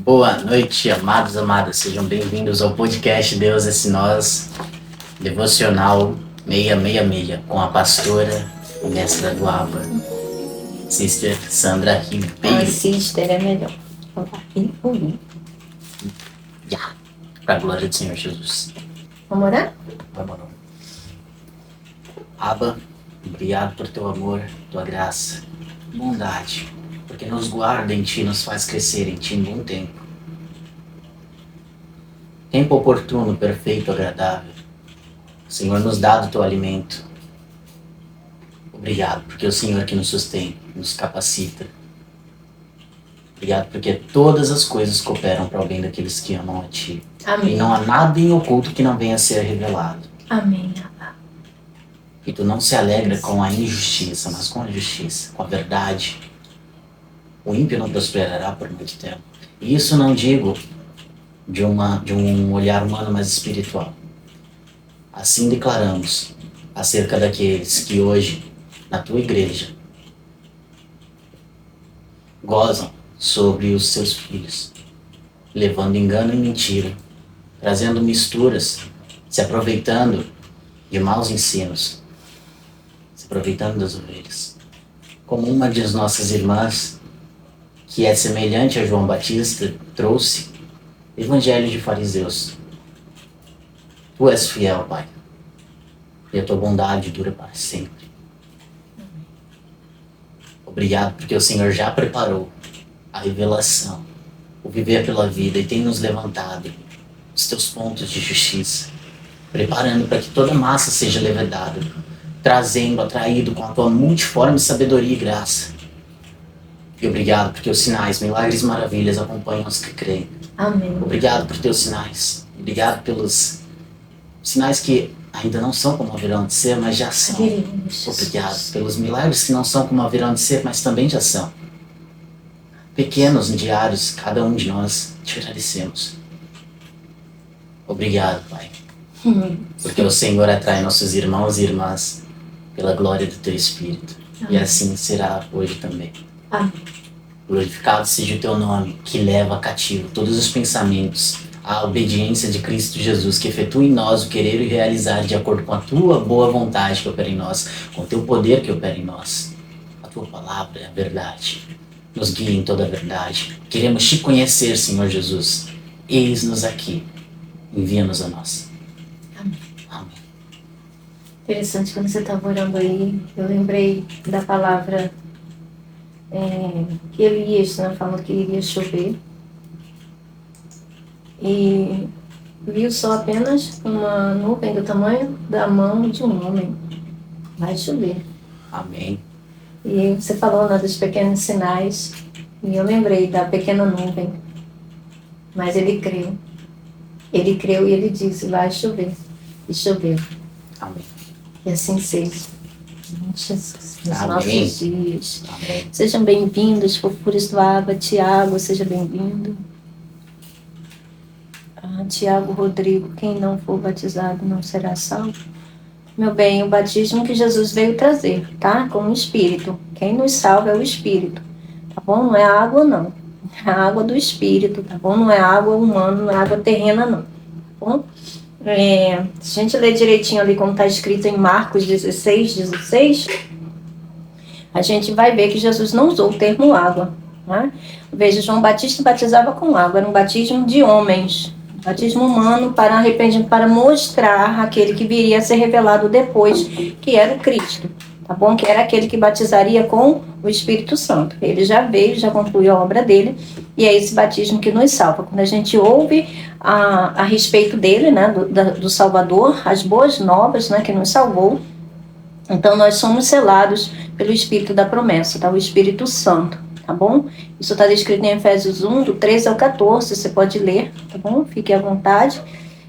Boa noite, amados, amadas. Sejam bem-vindos ao podcast Deus é Nós, devocional 666, com a pastora e mestra do ABA, Sister Sandra Ribeiro. Sister é melhor. Já, para a glória do Senhor Jesus. Vamos orar? Vamos orar. Abba, obrigado por teu amor, tua graça, bondade, porque nos guarda em ti, nos faz crescer em ti em bom tempo. Tempo oportuno, perfeito, agradável. Senhor, nos dá do teu alimento. Obrigado, porque é o Senhor que nos sustém, nos capacita. Obrigado, porque todas as coisas cooperam para o bem daqueles que amam a ti. Amém. E não há nada em oculto que não venha a ser revelado. Amém, Abba. E tu não se alegra com a injustiça, mas com a justiça, com a verdade. O ímpio não prosperará por muito tempo. E isso não digo de um olhar humano, mas espiritual. Assim declaramos acerca daqueles que hoje, na tua igreja, gozam sobre os seus filhos, levando engano e mentira, trazendo misturas, se aproveitando de maus ensinos, se aproveitando das ovelhas. Como uma de nossas irmãs, que é semelhante a João Batista, trouxe Evangelho de fariseus. Tu és fiel, Pai, e a tua bondade dura para sempre. Obrigado porque o Senhor já preparou a revelação, o viver pela vida, e tem nos levantado os teus pontos de justiça, preparando para que toda massa seja levedada, trazendo, atraído com a tua multiforme sabedoria e graça. E obrigado porque os sinais, milagres e maravilhas acompanham os que creem. Amém. Obrigado por teus sinais. Obrigado pelos sinais que ainda não são como haverão de ser, mas já são. Obrigado pelos milagres que não são como haverão de ser, mas também já são. Pequenos, diários, cada um de nós te agradecemos. Obrigado, Pai. Porque o Senhor atrai nossos irmãos e irmãs pela glória do teu Espírito. Amém. E assim será hoje também. Amém. Glorificado seja o teu nome, que leva cativo todos os pensamentos à obediência de Cristo Jesus, que efetua em nós o querer e realizar de acordo com a tua boa vontade que opera em nós, com o teu poder que opera em nós. A tua palavra é a verdade. Nos guia em toda a verdade. Queremos te conhecer, Senhor Jesus. Eis-nos aqui. Envia-nos a nós. Amém. Amém. Interessante, quando você estava orando aí, eu lembrei da palavra que Elias, né, falando que iria chover. E viu só apenas uma nuvem do tamanho da mão de um homem. Vai chover. Amém. E você falou, né, dos pequenos sinais, e eu lembrei da pequena nuvem. Mas ele creu. Ele creu e ele disse, vai chover. E choveu. Amém. E assim seja. Em Jesus, nos Amém. nossos dias. Amém. Sejam bem-vindos, fofuras do Abba. Tiago, seja bem-vindo. Tiago Rodrigo, quem não for batizado não será salvo. Meu bem, o batismo que Jesus veio trazer, tá? Com o Espírito. Quem nos salva é o Espírito, tá bom? Não é a água, não. É a água do Espírito, tá bom? Não é água humana, não é água terrena, não. Tá bom? Se a gente ler direitinho ali como está escrito em Marcos 16, a gente vai ver que Jesus não usou o termo água, né? Veja, João Batista batizava com água, era um batismo de homens, batismo humano para arrependimento, para mostrar aquele que viria a ser revelado depois, que era o Cristo, tá bom? Que era aquele que batizaria com o Espírito Santo. Ele já veio, já concluiu a obra dele, e é esse batismo que nos salva. Quando a gente ouve a respeito dele, né, do Salvador, as boas novas, né, que nos salvou, então nós somos selados pelo Espírito da promessa, tá? O Espírito Santo, tá bom? Isso está descrito em Efésios 1, do 13 ao 14, você pode ler, tá bom? Fique à vontade.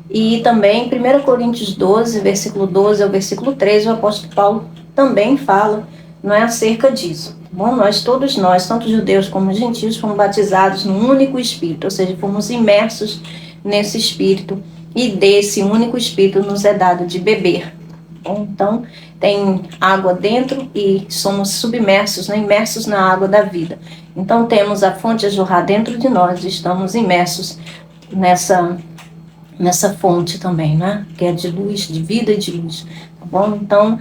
E também em 1 Coríntios 12, versículo 12 ao versículo 13, o apóstolo Paulo também fala, não é, acerca disso, tá bom? Todos nós, tanto judeus como gentios, fomos batizados num único Espírito, ou seja, fomos imersos nesse Espírito, e desse único Espírito nos é dado de beber, Bom, então, tem água dentro e somos submersos, né, imersos na água da vida. Então, temos a fonte a jorrar dentro de nós, estamos imersos nessa fonte também, né? Que é de luz, de vida e de luz, tá bom? Então,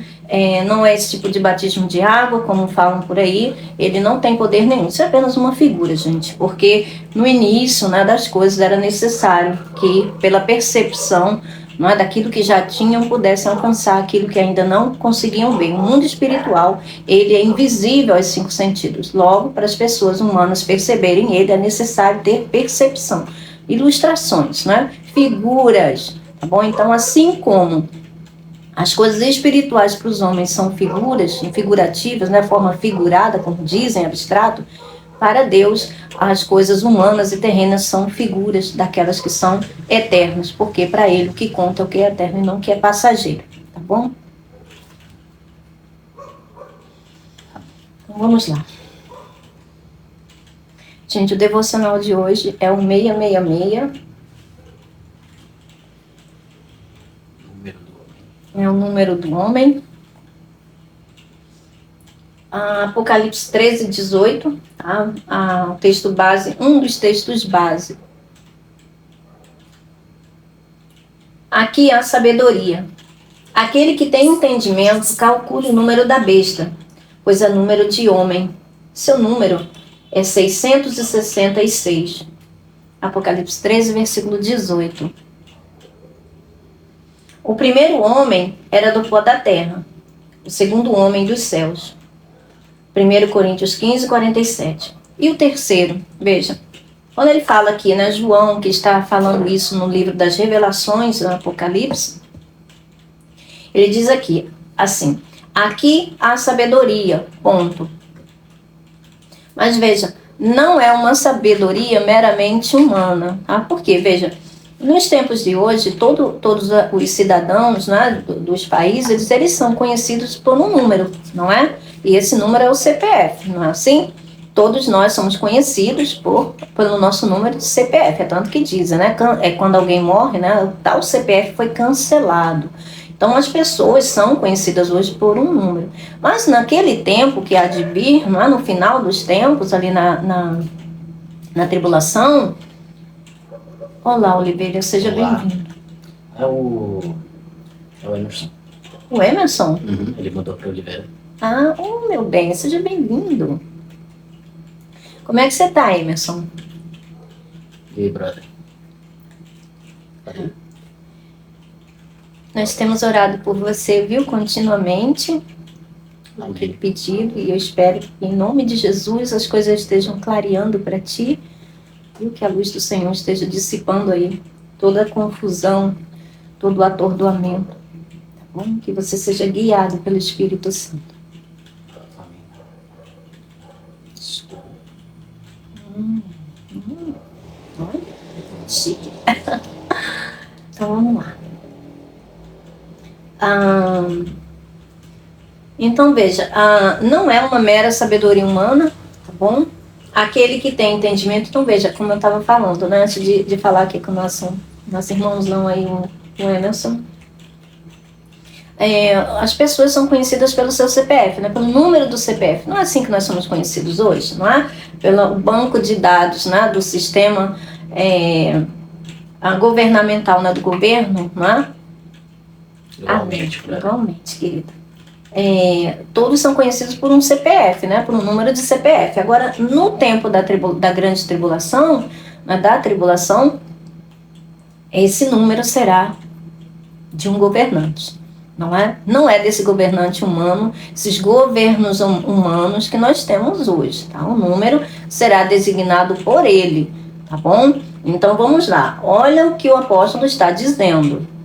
não é esse tipo de batismo de água, como falam por aí, ele não tem poder nenhum, isso é apenas uma figura, gente, porque no início, né, das coisas era necessário que, pela percepção, não é, daquilo que já tinham, pudessem alcançar aquilo que ainda não conseguiam ver. O mundo espiritual, ele é invisível aos 5 sentidos, logo, para as pessoas humanas perceberem ele, é necessário ter percepção. Ilustrações, né? Figuras, tá bom? Então, assim como as coisas espirituais para os homens são figuras, figurativas, né? Forma figurada, como dizem, abstrato, para Deus as coisas humanas e terrenas são figuras daquelas que são eternas, porque para Ele o que conta é o que é eterno e não o que é passageiro, tá bom? Então, vamos lá. Gente, o devocional de hoje é o 666. É o número do homem. Apocalipse 13, 18. O texto base, um dos textos base. Aqui há sabedoria. Aquele que tem entendimento, calcule o número da besta, pois é número de homem. Seu número é 666. Apocalipse 13, versículo 18. O primeiro homem era do pó da terra, o segundo homem dos céus. 1 Coríntios 15, 47. E o terceiro, veja, quando ele fala aqui, né, João, que está falando isso no livro das Revelações, no Apocalipse, ele diz aqui, assim, aqui há sabedoria, ponto. Mas veja, não é uma sabedoria meramente humana. Por quê? Veja, nos tempos de hoje, todos os cidadãos, né, dos países, eles são conhecidos por um número, não é? E esse número é o CPF, não é assim? Todos nós somos conhecidos pelo nosso número de CPF, é tanto que dizem, né? É quando alguém morre, né? O tal CPF foi cancelado. Então, as pessoas são conhecidas hoje por um número. Mas naquele tempo que há de vir, não é? No final dos tempos, ali na tribulação... Olá, Oliveira, seja bem-vindo. É o Emerson. O Emerson? Uhum, ele mudou para Oliveira. Meu bem, seja bem-vindo. Como é que você tá, Emerson? E aí, brother? Valeu. Nós temos orado por você, viu, continuamente, naquele pedido, e eu espero que, em nome de Jesus, as coisas estejam clareando para ti, e que a luz do Senhor esteja dissipando aí toda a confusão, todo o atordoamento, tá bom? Que você seja guiado pelo Espírito Santo. Olha, chique. Então, vamos lá. Então, veja, não é uma mera sabedoria humana, tá bom? Aquele que tem entendimento, então veja, como eu estava falando, né, antes de falar aqui com o nosso irmãozão aí, o Emerson, as pessoas são conhecidas pelo seu CPF, né, pelo número do CPF. Não é assim que nós somos conhecidos hoje, não é? Pelo banco de dados, né, do sistema governamental, né, do governo, não é? Igualmente, querida. Todos são conhecidos por um CPF, né, por um número de CPF. Agora, no tempo da grande tribulação, né, da tribulação, esse número será de um governante, não é? Não é desse governante humano, esses governos humanos que nós temos hoje, tá? O número será designado por ele, tá bom? Então, vamos lá. Olha o que o apóstolo está dizendo.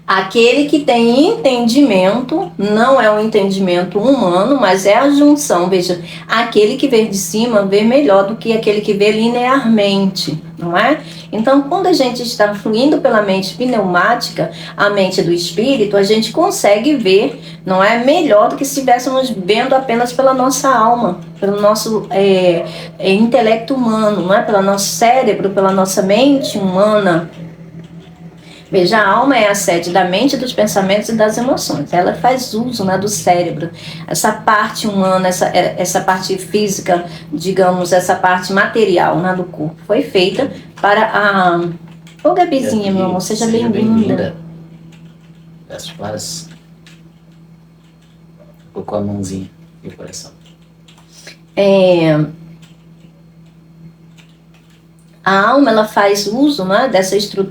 Aquele que tem entendimento, não é um entendimento humano, mas é a junção, veja, aquele que vê de cima vê melhor do que aquele que vê linearmente, não é? Então, quando a gente está fluindo pela mente pneumática, a mente do espírito, a gente consegue ver, não é? Melhor do que se estivéssemos vendo apenas pela nossa alma, pelo nosso intelecto humano, não é? Pelo nosso cérebro, pela nossa mente humana. Veja, a alma é a sede da mente, dos pensamentos e das emoções. Ela faz uso, né, do cérebro. Essa parte humana, essa parte física, digamos, essa parte material, né, do corpo, foi feita para a... Ô, Gabizinha, meu amor, seja bem-vinda. Peço paz. Colocou a mãozinha no coração. A alma, ela faz uso, né,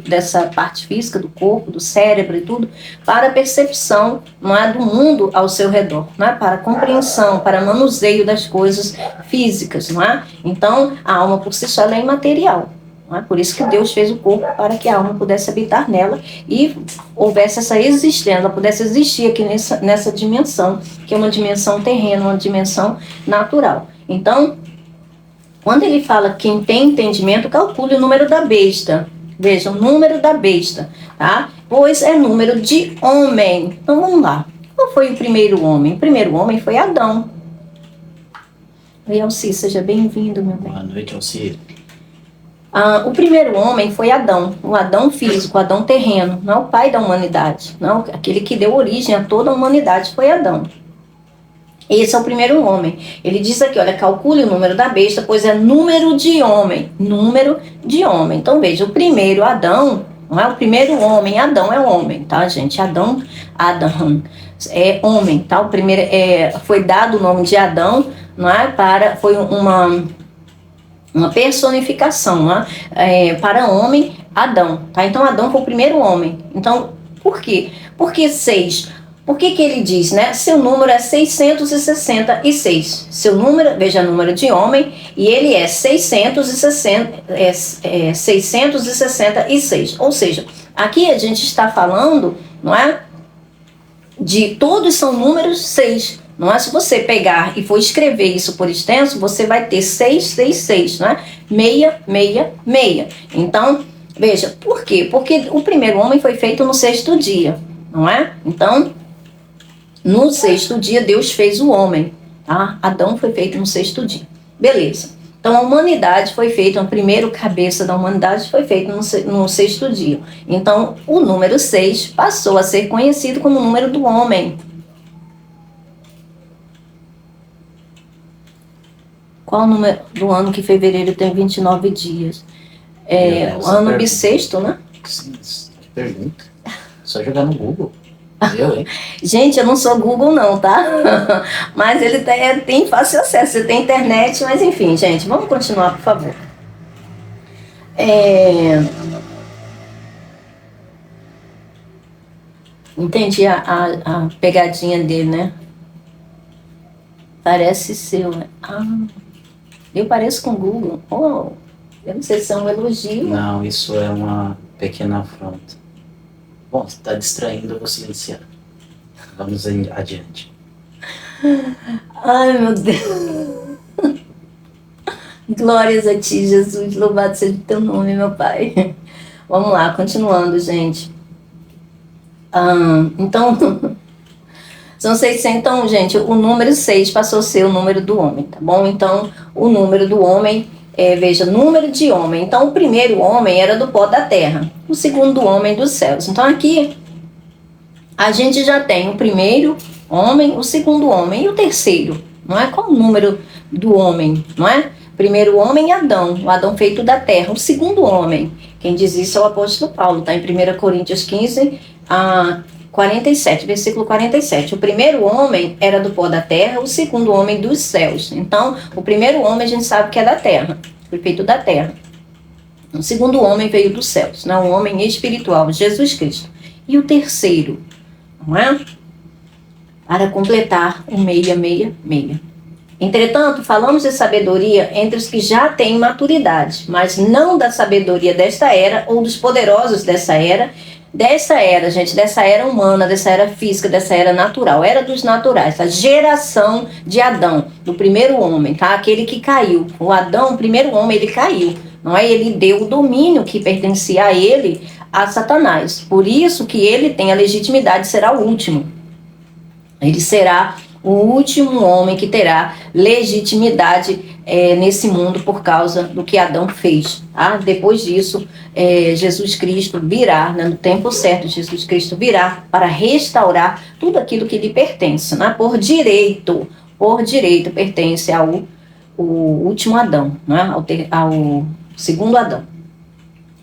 dessa parte física do corpo, do cérebro e tudo, para a percepção, não é, do mundo ao seu redor, né, para a compreensão, para manuseio das coisas físicas, não é? Então, a alma por si só ela é imaterial. Não é? Por isso que Deus fez o corpo, para que a alma pudesse habitar nela e houvesse essa existência, ela pudesse existir aqui nessa dimensão, que é uma dimensão terrena, uma dimensão natural. Então, quando ele fala quem tem entendimento, calcule o número da besta. Veja, o número da besta, tá? Pois é número de homem. Então vamos lá. Qual foi o primeiro homem? O primeiro homem foi Adão. Oi, Alci, seja bem-vindo, meu bem. Boa noite, Alci. O primeiro homem foi Adão, o Adão físico, o Adão terreno, não é o pai da humanidade. Não, aquele que deu origem a toda a humanidade foi Adão. Esse é o primeiro homem. Ele diz aqui, olha, calcule o número da besta, pois é número de homem. Número de homem. Então veja, o primeiro Adão, não é o primeiro homem, Adão é homem, tá, gente? Adão é homem, tá? O primeiro foi dado o nome de Adão, não é? Foi uma personificação, não é? Para homem, Adão, tá? Então Adão foi o primeiro homem. Então, por quê? Porque 6. Por que ele diz, né? Seu número é 666. Seu número, veja, número de homem, e ele é 666. Ou seja, aqui a gente está falando, não é? De todos são números 6. Não é? Se você pegar e for escrever isso por extenso, você vai ter 666, não é? 666. Então, veja, por quê? Porque o primeiro homem foi feito no 6º dia, não é? Então, no 6º dia, Deus fez o homem, tá? Adão foi feito no 6º dia. Beleza. Então, a humanidade foi feita, o primeiro cabeça da humanidade foi feito no 6º dia. Então, o número 6 passou a ser conhecido como o número do homem. Qual o número do ano que fevereiro tem 29 dias? O ano bissexto, né? Sim, que pergunta. Só jogar no Google. Hein? Gente, eu não sou Google não, tá? Mas ele tem fácil acesso, você tem internet, mas enfim, gente, vamos continuar, por favor. Entendi a pegadinha dele, né? Parece seu, né? Eu pareço com o Google. Eu não sei se é um elogio. Não, isso é uma pequena afronta. Bom, se está distraindo, eu vou silenciar. Vamos adiante. Ai, meu Deus. Glórias a ti, Jesus. Louvado seja o teu nome, meu Pai. Vamos lá, continuando, gente. Então, são 600. Então, gente, o número 6 passou a ser o número do homem, tá bom? Então, o número do homem... veja, número de homem. Então, o primeiro homem era do pó da terra, o segundo homem dos céus. Então, aqui a gente já tem o primeiro homem, o segundo homem e o terceiro, não é? Qual o número do homem, não é? Primeiro homem, Adão, o Adão feito da terra. O segundo homem, quem diz isso é o apóstolo Paulo, tá? Em 1 Coríntios 15, 47, versículo 47. O primeiro homem era do pó da terra, o segundo homem dos céus. Então, o primeiro homem a gente sabe que é da terra, foi feito da terra. O segundo homem veio dos céus, né? Um homem espiritual, Jesus Cristo. E o terceiro, não é? Para completar o 666. Entretanto, falamos de sabedoria entre os que já têm maturidade, mas não da sabedoria desta era ou dos poderosos dessa era, gente, dessa era humana, dessa era física, dessa era natural, era dos naturais, a geração de Adão, do primeiro homem, tá? Aquele que caiu. O Adão, o primeiro homem, ele caiu, não é? Ele deu o domínio que pertencia a ele, a Satanás. Por isso que ele tem a legitimidade de ser o último. Ele será o último homem que terá legitimidade nesse mundo por causa do que Adão fez. Tá? Depois disso, Jesus Cristo virá, né, no tempo certo, Jesus Cristo virá para restaurar tudo aquilo que lhe pertence, né? Por direito pertence ao último Adão, né? ao segundo Adão.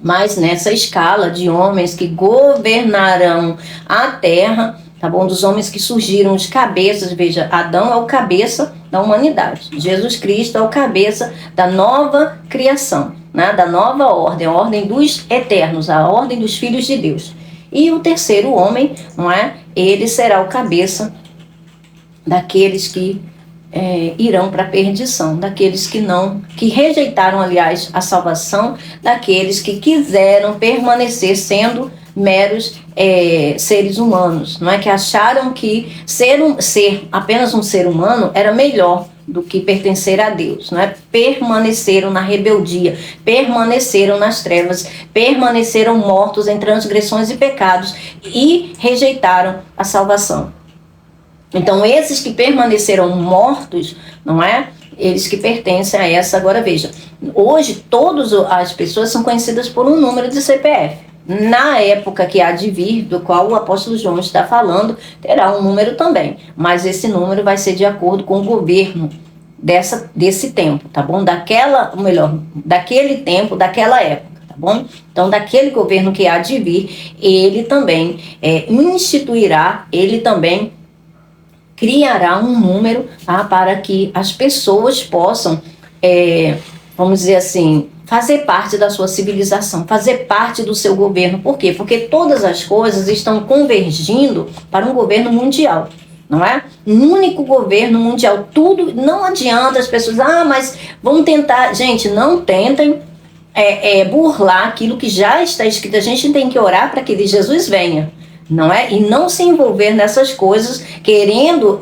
Mas nessa escala de homens que governarão a terra, tá bom? Dos homens que surgiram de cabeças, veja, Adão é o cabeça da humanidade, Jesus Cristo é o cabeça da nova criação, né? Da nova ordem, a ordem dos eternos, a ordem dos filhos de Deus. E o terceiro homem, não é? Ele será o cabeça daqueles que irão para a perdição, daqueles que rejeitaram, aliás, a salvação, daqueles que quiseram permanecer sendo meros seres humanos, não é? Que acharam que ser apenas um ser humano era melhor do que pertencer a Deus, não é? Permaneceram na rebeldia, permaneceram nas trevas, permaneceram mortos em transgressões e pecados e rejeitaram a salvação. Então, esses que permaneceram mortos, não é? Eles que pertencem a essa. Agora, veja, hoje todas as pessoas são conhecidas por um número de CPF. Na época que há de vir, do qual o apóstolo João está falando, terá um número também. Mas esse número vai ser de acordo com o governo desse tempo, tá bom? Daquele tempo, daquela época. Tá bom? Então, daquele governo que há de vir, ele também instituirá, ele também criará um número, tá, para que as pessoas possam, vamos dizer assim, fazer parte da sua civilização, fazer parte do seu governo. Por quê? Porque todas as coisas estão convergindo para um governo mundial, não é? Um único governo mundial. Tudo, não adianta as pessoas, mas vão tentar. Gente, não tentem burlar aquilo que já está escrito. A gente tem que orar para que Jesus venha, não é? E não se envolver nessas coisas, querendo,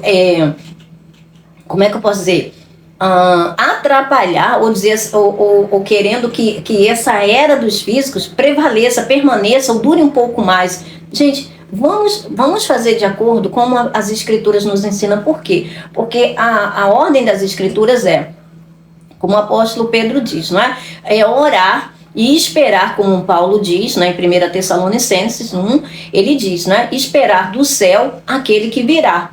como é que eu posso dizer, atrapalhar, ou dizer, ou querendo que essa era dos físicos prevaleça, permaneça, ou dure um pouco mais. Gente, vamos fazer de acordo com como as escrituras nos ensinam. Por quê? Porque a ordem das escrituras como o apóstolo Pedro diz, não é? É orar e esperar, como Paulo diz, né, em 1 Tessalonicenses 1, ele diz, né, esperar do céu aquele que virá,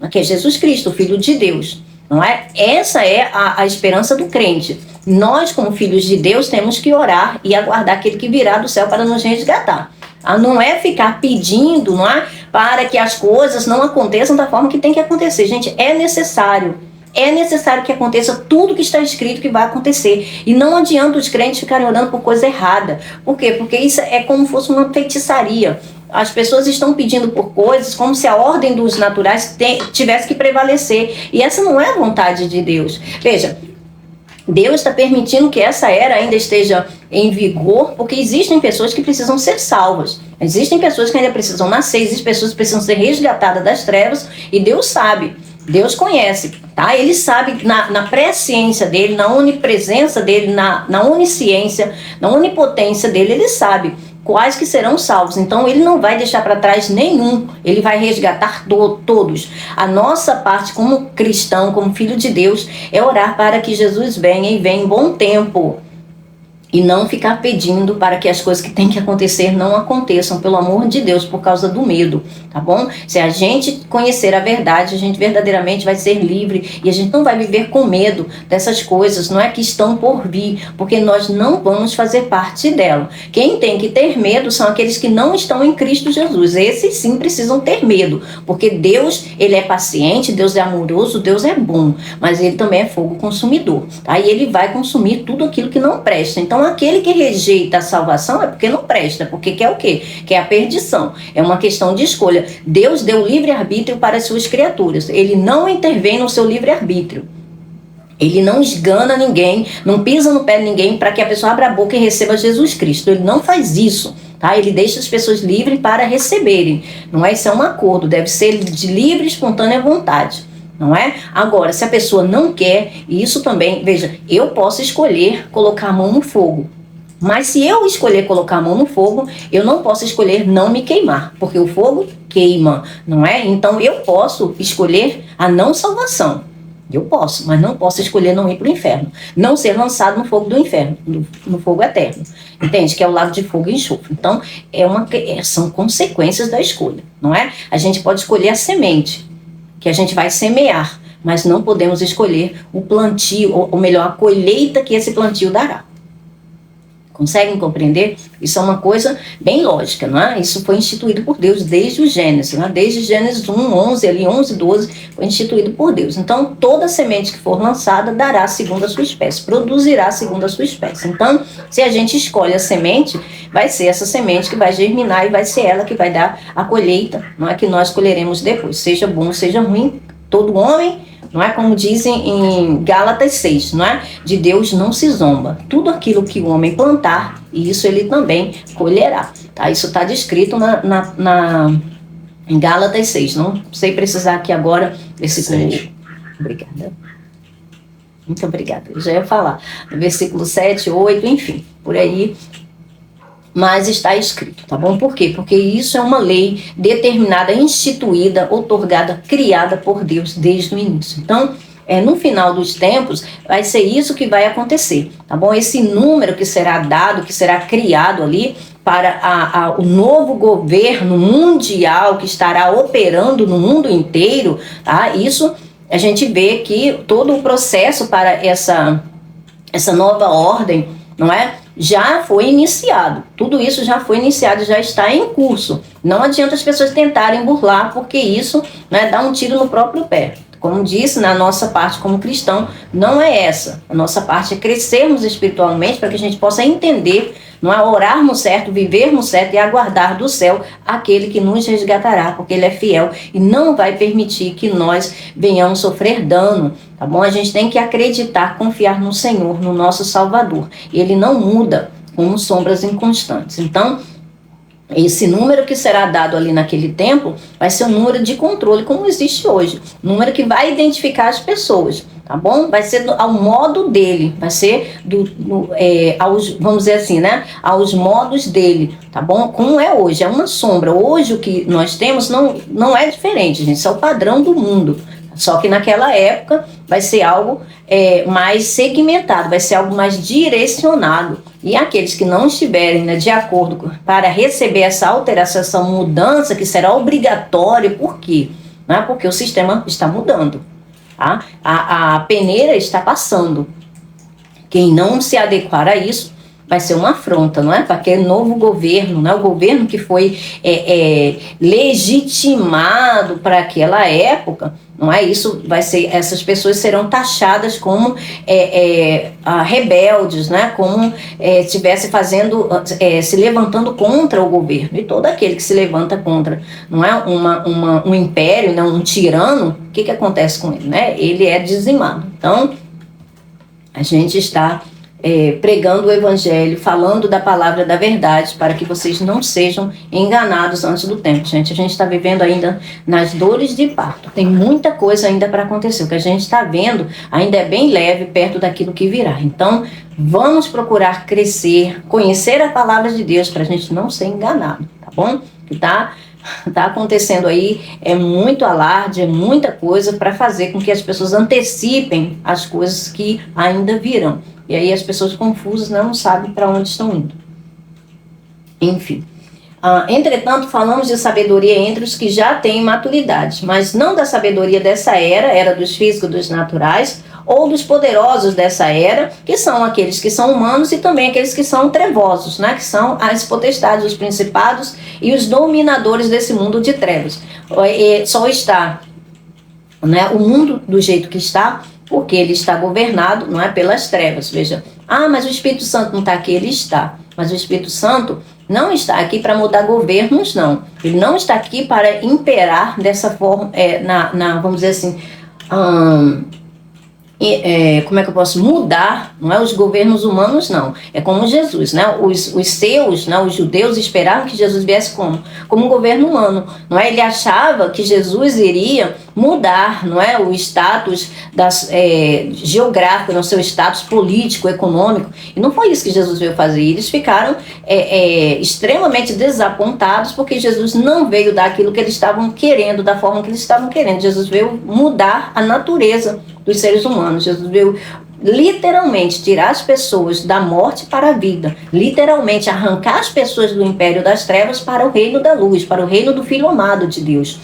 que é Jesus Cristo, o Filho de Deus, não é? Essa é a esperança do crente. Nós, como filhos de Deus, temos que orar e aguardar aquele que virá do céu para nos resgatar. Não é ficar pedindo, não é, para que as coisas não aconteçam da forma que tem que acontecer. Gente, é necessário que aconteça tudo que está escrito que vai acontecer. E não adianta os crentes ficarem orando por coisa errada. Por quê? Porque isso é como se fosse uma feitiçaria. As pessoas estão pedindo por coisas como se a ordem dos naturais tivesse que prevalecer. E essa não é a vontade de Deus. Veja, Deus está permitindo que essa era ainda esteja em vigor, porque existem pessoas que precisam ser salvas. Existem pessoas que ainda precisam nascer, existem pessoas que precisam ser resgatadas das trevas, e Deus sabe. Deus conhece, tá? Ele sabe na presciência dele, na onipresença dele, na onisciência, na onipotência dele, ele sabe quais que serão salvos. Então ele não vai deixar para trás nenhum, ele vai resgatar todos. A nossa parte como cristão, como filho de Deus, é orar para que Jesus venha e venha em bom tempo. E não ficar pedindo para que as coisas que têm que acontecer não aconteçam, pelo amor de Deus, por causa do medo, tá bom? Se a gente conhecer a verdade, a gente verdadeiramente vai ser livre e a gente não vai viver com medo dessas coisas, não é que estão por vir, porque nós não vamos fazer parte dela. Quem tem que ter medo são aqueles que não estão em Cristo Jesus. Esses sim precisam ter medo, porque Deus, ele é paciente, Deus é amoroso, Deus é bom, mas ele também é fogo consumidor, tá? E ele vai consumir tudo aquilo que não presta. Então, aquele que rejeita a salvação é porque não presta, porque quer o quê? Quer a perdição. É uma questão de escolha. Deus deu livre-arbítrio para as suas criaturas. Ele não intervém no seu livre-arbítrio. Ele não esgana ninguém, não pisa no pé de ninguém para que a pessoa abra a boca e receba Jesus Cristo. Ele não faz isso, tá? Ele deixa as pessoas livres para receberem. Não é? Isso é um acordo, deve ser de livre e espontânea vontade. Não é? Agora, se a pessoa não quer, isso também, veja, eu posso escolher colocar a mão no fogo, Mas se eu escolher colocar a mão no fogo, eu não posso escolher não me queimar, porque o fogo queima, não é? Então eu posso escolher a não salvação. Eu posso, mas não posso escolher não ir para o inferno. Não ser lançado no fogo do inferno, no fogo eterno. Entende? Que é o lago de fogo e enxofre. Então, são consequências da escolha, não é? A gente pode escolher a semente, que a gente vai semear, mas não podemos escolher o plantio, ou melhor, a colheita que esse plantio dará. Conseguem compreender? Isso é uma coisa bem lógica, não é? Isso foi instituído por Deus desde o Gênesis, não é? Desde Gênesis 1, 11, ali 11, 12, foi instituído por Deus. Então, toda semente que for lançada dará segundo a sua espécie, produzirá segundo a sua espécie. Então, se a gente escolhe a semente, vai ser essa semente que vai germinar e vai ser ela que vai dar a colheita, não é? Que nós colheremos depois, seja bom, seja ruim, todo homem, não é, como dizem em Gálatas 6, não é? De Deus não se zomba. Tudo aquilo que o homem plantar, isso ele também colherá. Tá? Isso está descrito em Gálatas 6. Não sei precisar aqui agora versículo. Obrigada. Muito obrigada. Eu já ia falar. Versículo 7, 8, enfim, por aí. Mas está escrito, tá bom? Por quê? Porque isso é uma lei determinada, instituída, outorgada, criada por Deus desde o início. Então, no final dos tempos, vai ser isso que vai acontecer, tá bom? Esse número que será dado, que será criado ali para o novo governo mundial que estará operando no mundo inteiro, tá? Isso, a gente vê que todo o processo para essa nova ordem, não é? Já foi iniciado, tudo isso já foi iniciado, já está em curso. Não adianta as pessoas tentarem burlar, porque isso, né, dá um tiro no próprio pé. Como disse, na nossa parte como cristão, não é essa. A nossa parte é crescermos espiritualmente para que a gente possa entender, não é, orarmos certo, vivermos certo e aguardar do céu aquele que nos resgatará, porque ele é fiel e não vai permitir que nós venhamos sofrer dano, tá bom? A gente tem que acreditar, confiar no Senhor, no nosso Salvador. Ele não muda como sombras inconstantes. Então, esse número que será dado ali naquele tempo vai ser um número de controle, como existe hoje. Número que vai identificar as pessoas, tá bom? Vai ser ao modo dele, vai ser vamos dizer assim, né? Aos modos dele, tá bom? Como é hoje, é uma sombra. Hoje o que nós temos não é diferente, gente. Isso é o padrão do mundo. Só que naquela época vai ser algo mais segmentado, vai ser algo mais direcionado. E aqueles que não estiverem, né, de acordo para receber essa alteração, essa mudança que será obrigatória, por quê? Não é porque o sistema está mudando. Tá? A peneira está passando. Quem não se adequar a isso vai ser uma afronta, não é? Para aquele novo governo, né? O governo que foi legitimado para aquela época, não é? Isso vai ser, essas pessoas serão taxadas como rebeldes, né? Como estivesse se levantando contra o governo. E todo aquele que se levanta contra, não é, um império, não, um tirano, o que acontece com ele, né? Ele é dizimado. Então, a gente está pregando o evangelho, falando da palavra da verdade, para que vocês não sejam enganados antes do tempo. Gente, a gente está vivendo ainda nas dores de parto. Tem muita coisa ainda para acontecer. O que a gente está vendo ainda é bem leve perto daquilo que virá. Então, vamos procurar crescer, conhecer a palavra de Deus, para a gente não ser enganado, tá bom? Que tá acontecendo aí, é muito alarde, é muita coisa para fazer com que as pessoas antecipem as coisas que ainda virão. E aí as pessoas confusas não sabem para onde estão indo. Enfim. Entretanto, falamos de sabedoria entre os que já têm maturidade, mas não da sabedoria dessa era dos físicos, dos naturais, ou dos poderosos dessa era, que são aqueles que são humanos e também aqueles que são trevosos, né? Que são as potestades, os principados e os dominadores desse mundo de trevas. Só está, né, o mundo do jeito que está, porque ele está governado, não é, pelas trevas. Veja, mas o Espírito Santo não está aqui, ele está. Mas o Espírito Santo não está aqui para mudar governos, não. Ele não está aqui para imperar dessa forma, vamos dizer assim, como é que eu posso mudar, não é, os governos humanos, não. É como Jesus, né? Os seus, né, os judeus esperavam que Jesus viesse como um governo humano, não é? Ele achava que Jesus iria mudar, não é, o status geográfico, no seu status político, econômico. E não foi isso que Jesus veio fazer. Eles ficaram extremamente desapontados porque Jesus não veio dar aquilo que eles estavam querendo, da forma que eles estavam querendo. Jesus veio mudar a natureza dos seres humanos. Jesus veio literalmente tirar as pessoas da morte para a vida, literalmente arrancar as pessoas do império das trevas para o reino da luz, para o reino do Filho amado de Deus.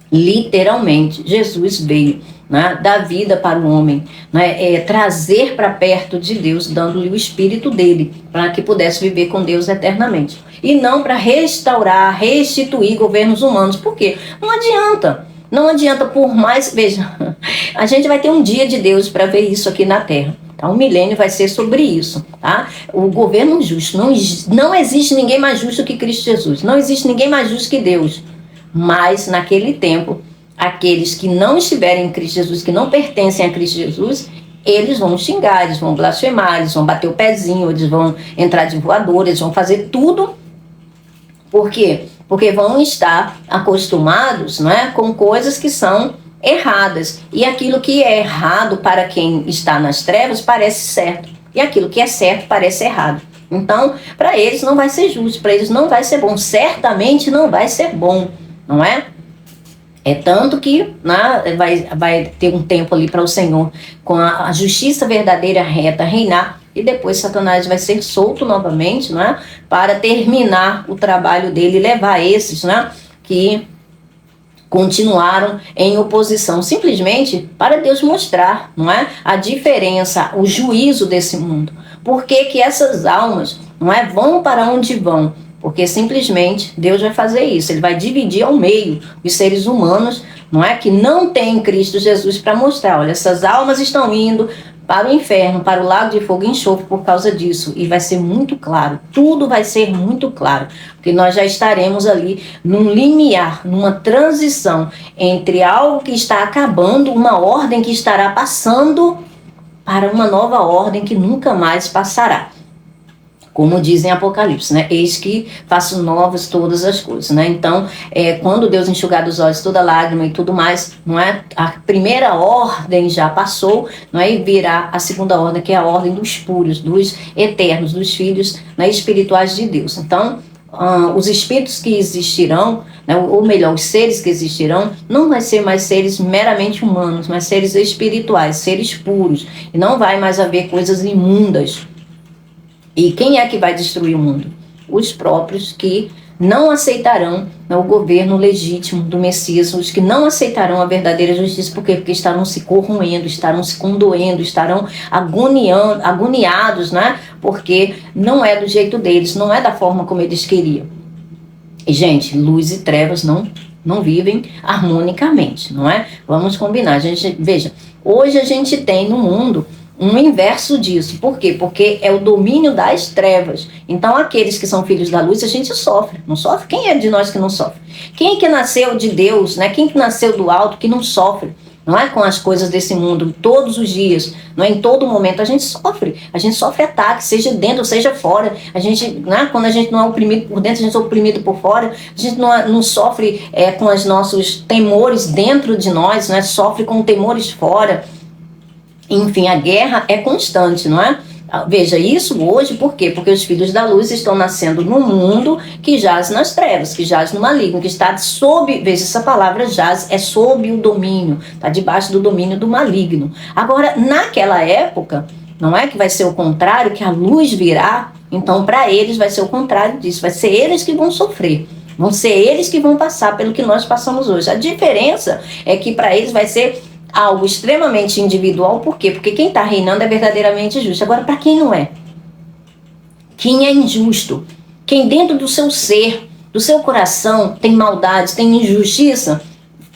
Literalmente, Jesus veio, né, dar vida para o homem, né, trazer para perto de Deus, dando-lhe o Espírito dele, para que pudesse viver com Deus eternamente. E não para restaurar, restituir governos humanos. Por quê? Não adianta. Não adianta, por mais... Veja, a gente vai ter um dia de Deus para ver isso aqui na Terra. Tá? Um milênio vai ser sobre isso. Tá? O governo justo. Não existe ninguém mais justo que Cristo Jesus. Não existe ninguém mais justo que Deus. Mas, naquele tempo, aqueles que não estiverem em Cristo Jesus, que não pertencem a Cristo Jesus, eles vão xingar, eles vão blasfemar, eles vão bater o pezinho, eles vão entrar de voador, eles vão fazer tudo. Por quê? Porque vão estar acostumados, não é, com coisas que são erradas. E aquilo que é errado para quem está nas trevas parece certo. E aquilo que é certo parece errado. Então, para eles não vai ser justo, para eles não vai ser bom. Certamente não vai ser bom, não é? É tanto que, né, vai ter um tempo ali para o Senhor, com a justiça verdadeira reta, reinar. E depois Satanás vai ser solto novamente, né, para terminar o trabalho dele e levar esses, né, que continuaram em oposição, simplesmente para Deus mostrar, não é, a diferença, o juízo desse mundo. Por que que essas almas, não é, vão para onde vão? Porque simplesmente Deus vai fazer isso. Ele vai dividir ao meio os seres humanos, não é, que não têm Cristo Jesus, para mostrar, olha, essas almas estão indo para o inferno, para o lago de fogo e enxofre por causa disso. E vai ser muito claro, tudo vai ser muito claro, porque nós já estaremos ali num limiar, numa transição entre algo que está acabando, uma ordem que estará passando, para uma nova ordem que nunca mais passará. Como diz em Apocalipse, né? Eis que faço novas todas as coisas, né? Então, quando Deus enxugar dos olhos toda lágrima e tudo mais, não é? A primeira ordem já passou, não é? E virá a segunda ordem, que é a ordem dos puros, dos eternos, dos filhos, né, espirituais de Deus. Então, os espíritos que existirão, né, ou melhor, os seres que existirão, não vai ser mais seres meramente humanos, mas seres espirituais, seres puros. E não vai mais haver coisas imundas. E quem é que vai destruir o mundo? Os próprios que não aceitarão, né, o governo legítimo do Messias, os que não aceitarão a verdadeira justiça. Por quê? Porque estarão se corroendo, estarão se condoendo, estarão agoniados, né? Porque não é do jeito deles, não é da forma como eles queriam. E, gente, luz e trevas não vivem harmonicamente, não é? Vamos combinar. Veja, hoje a gente tem no mundo um inverso disso. Por quê? Porque é o domínio das trevas. Então, aqueles que são filhos da luz, a gente sofre. Não sofre? Quem é de nós que não sofre? Quem que nasceu de Deus, né? Quem que nasceu do alto que não sofre? Não é, com as coisas desse mundo, todos os dias, não é, em todo momento a gente sofre ataques, seja dentro, seja fora. A gente, né, quando a gente não é oprimido por dentro, a gente é oprimido por fora. A gente não sofre com os nossos temores dentro de nós, né, sofre com temores fora. Enfim, a guerra é constante, não é? Veja, isso hoje, por quê? Porque os filhos da luz estão nascendo num mundo que jaz nas trevas, que jaz no maligno, que está sob, veja, essa palavra jaz, é sob o domínio, está debaixo do domínio do maligno. Agora, naquela época, não é que vai ser o contrário, que a luz virá, então para eles vai ser o contrário disso, vai ser eles que vão sofrer. Vão ser eles que vão passar pelo que nós passamos hoje. A diferença é que para eles vai ser algo extremamente individual. Por quê? Porque quem está reinando é verdadeiramente justo. Agora, para quem não é? Quem é injusto? Quem dentro do seu ser, do seu coração, tem maldade, tem injustiça,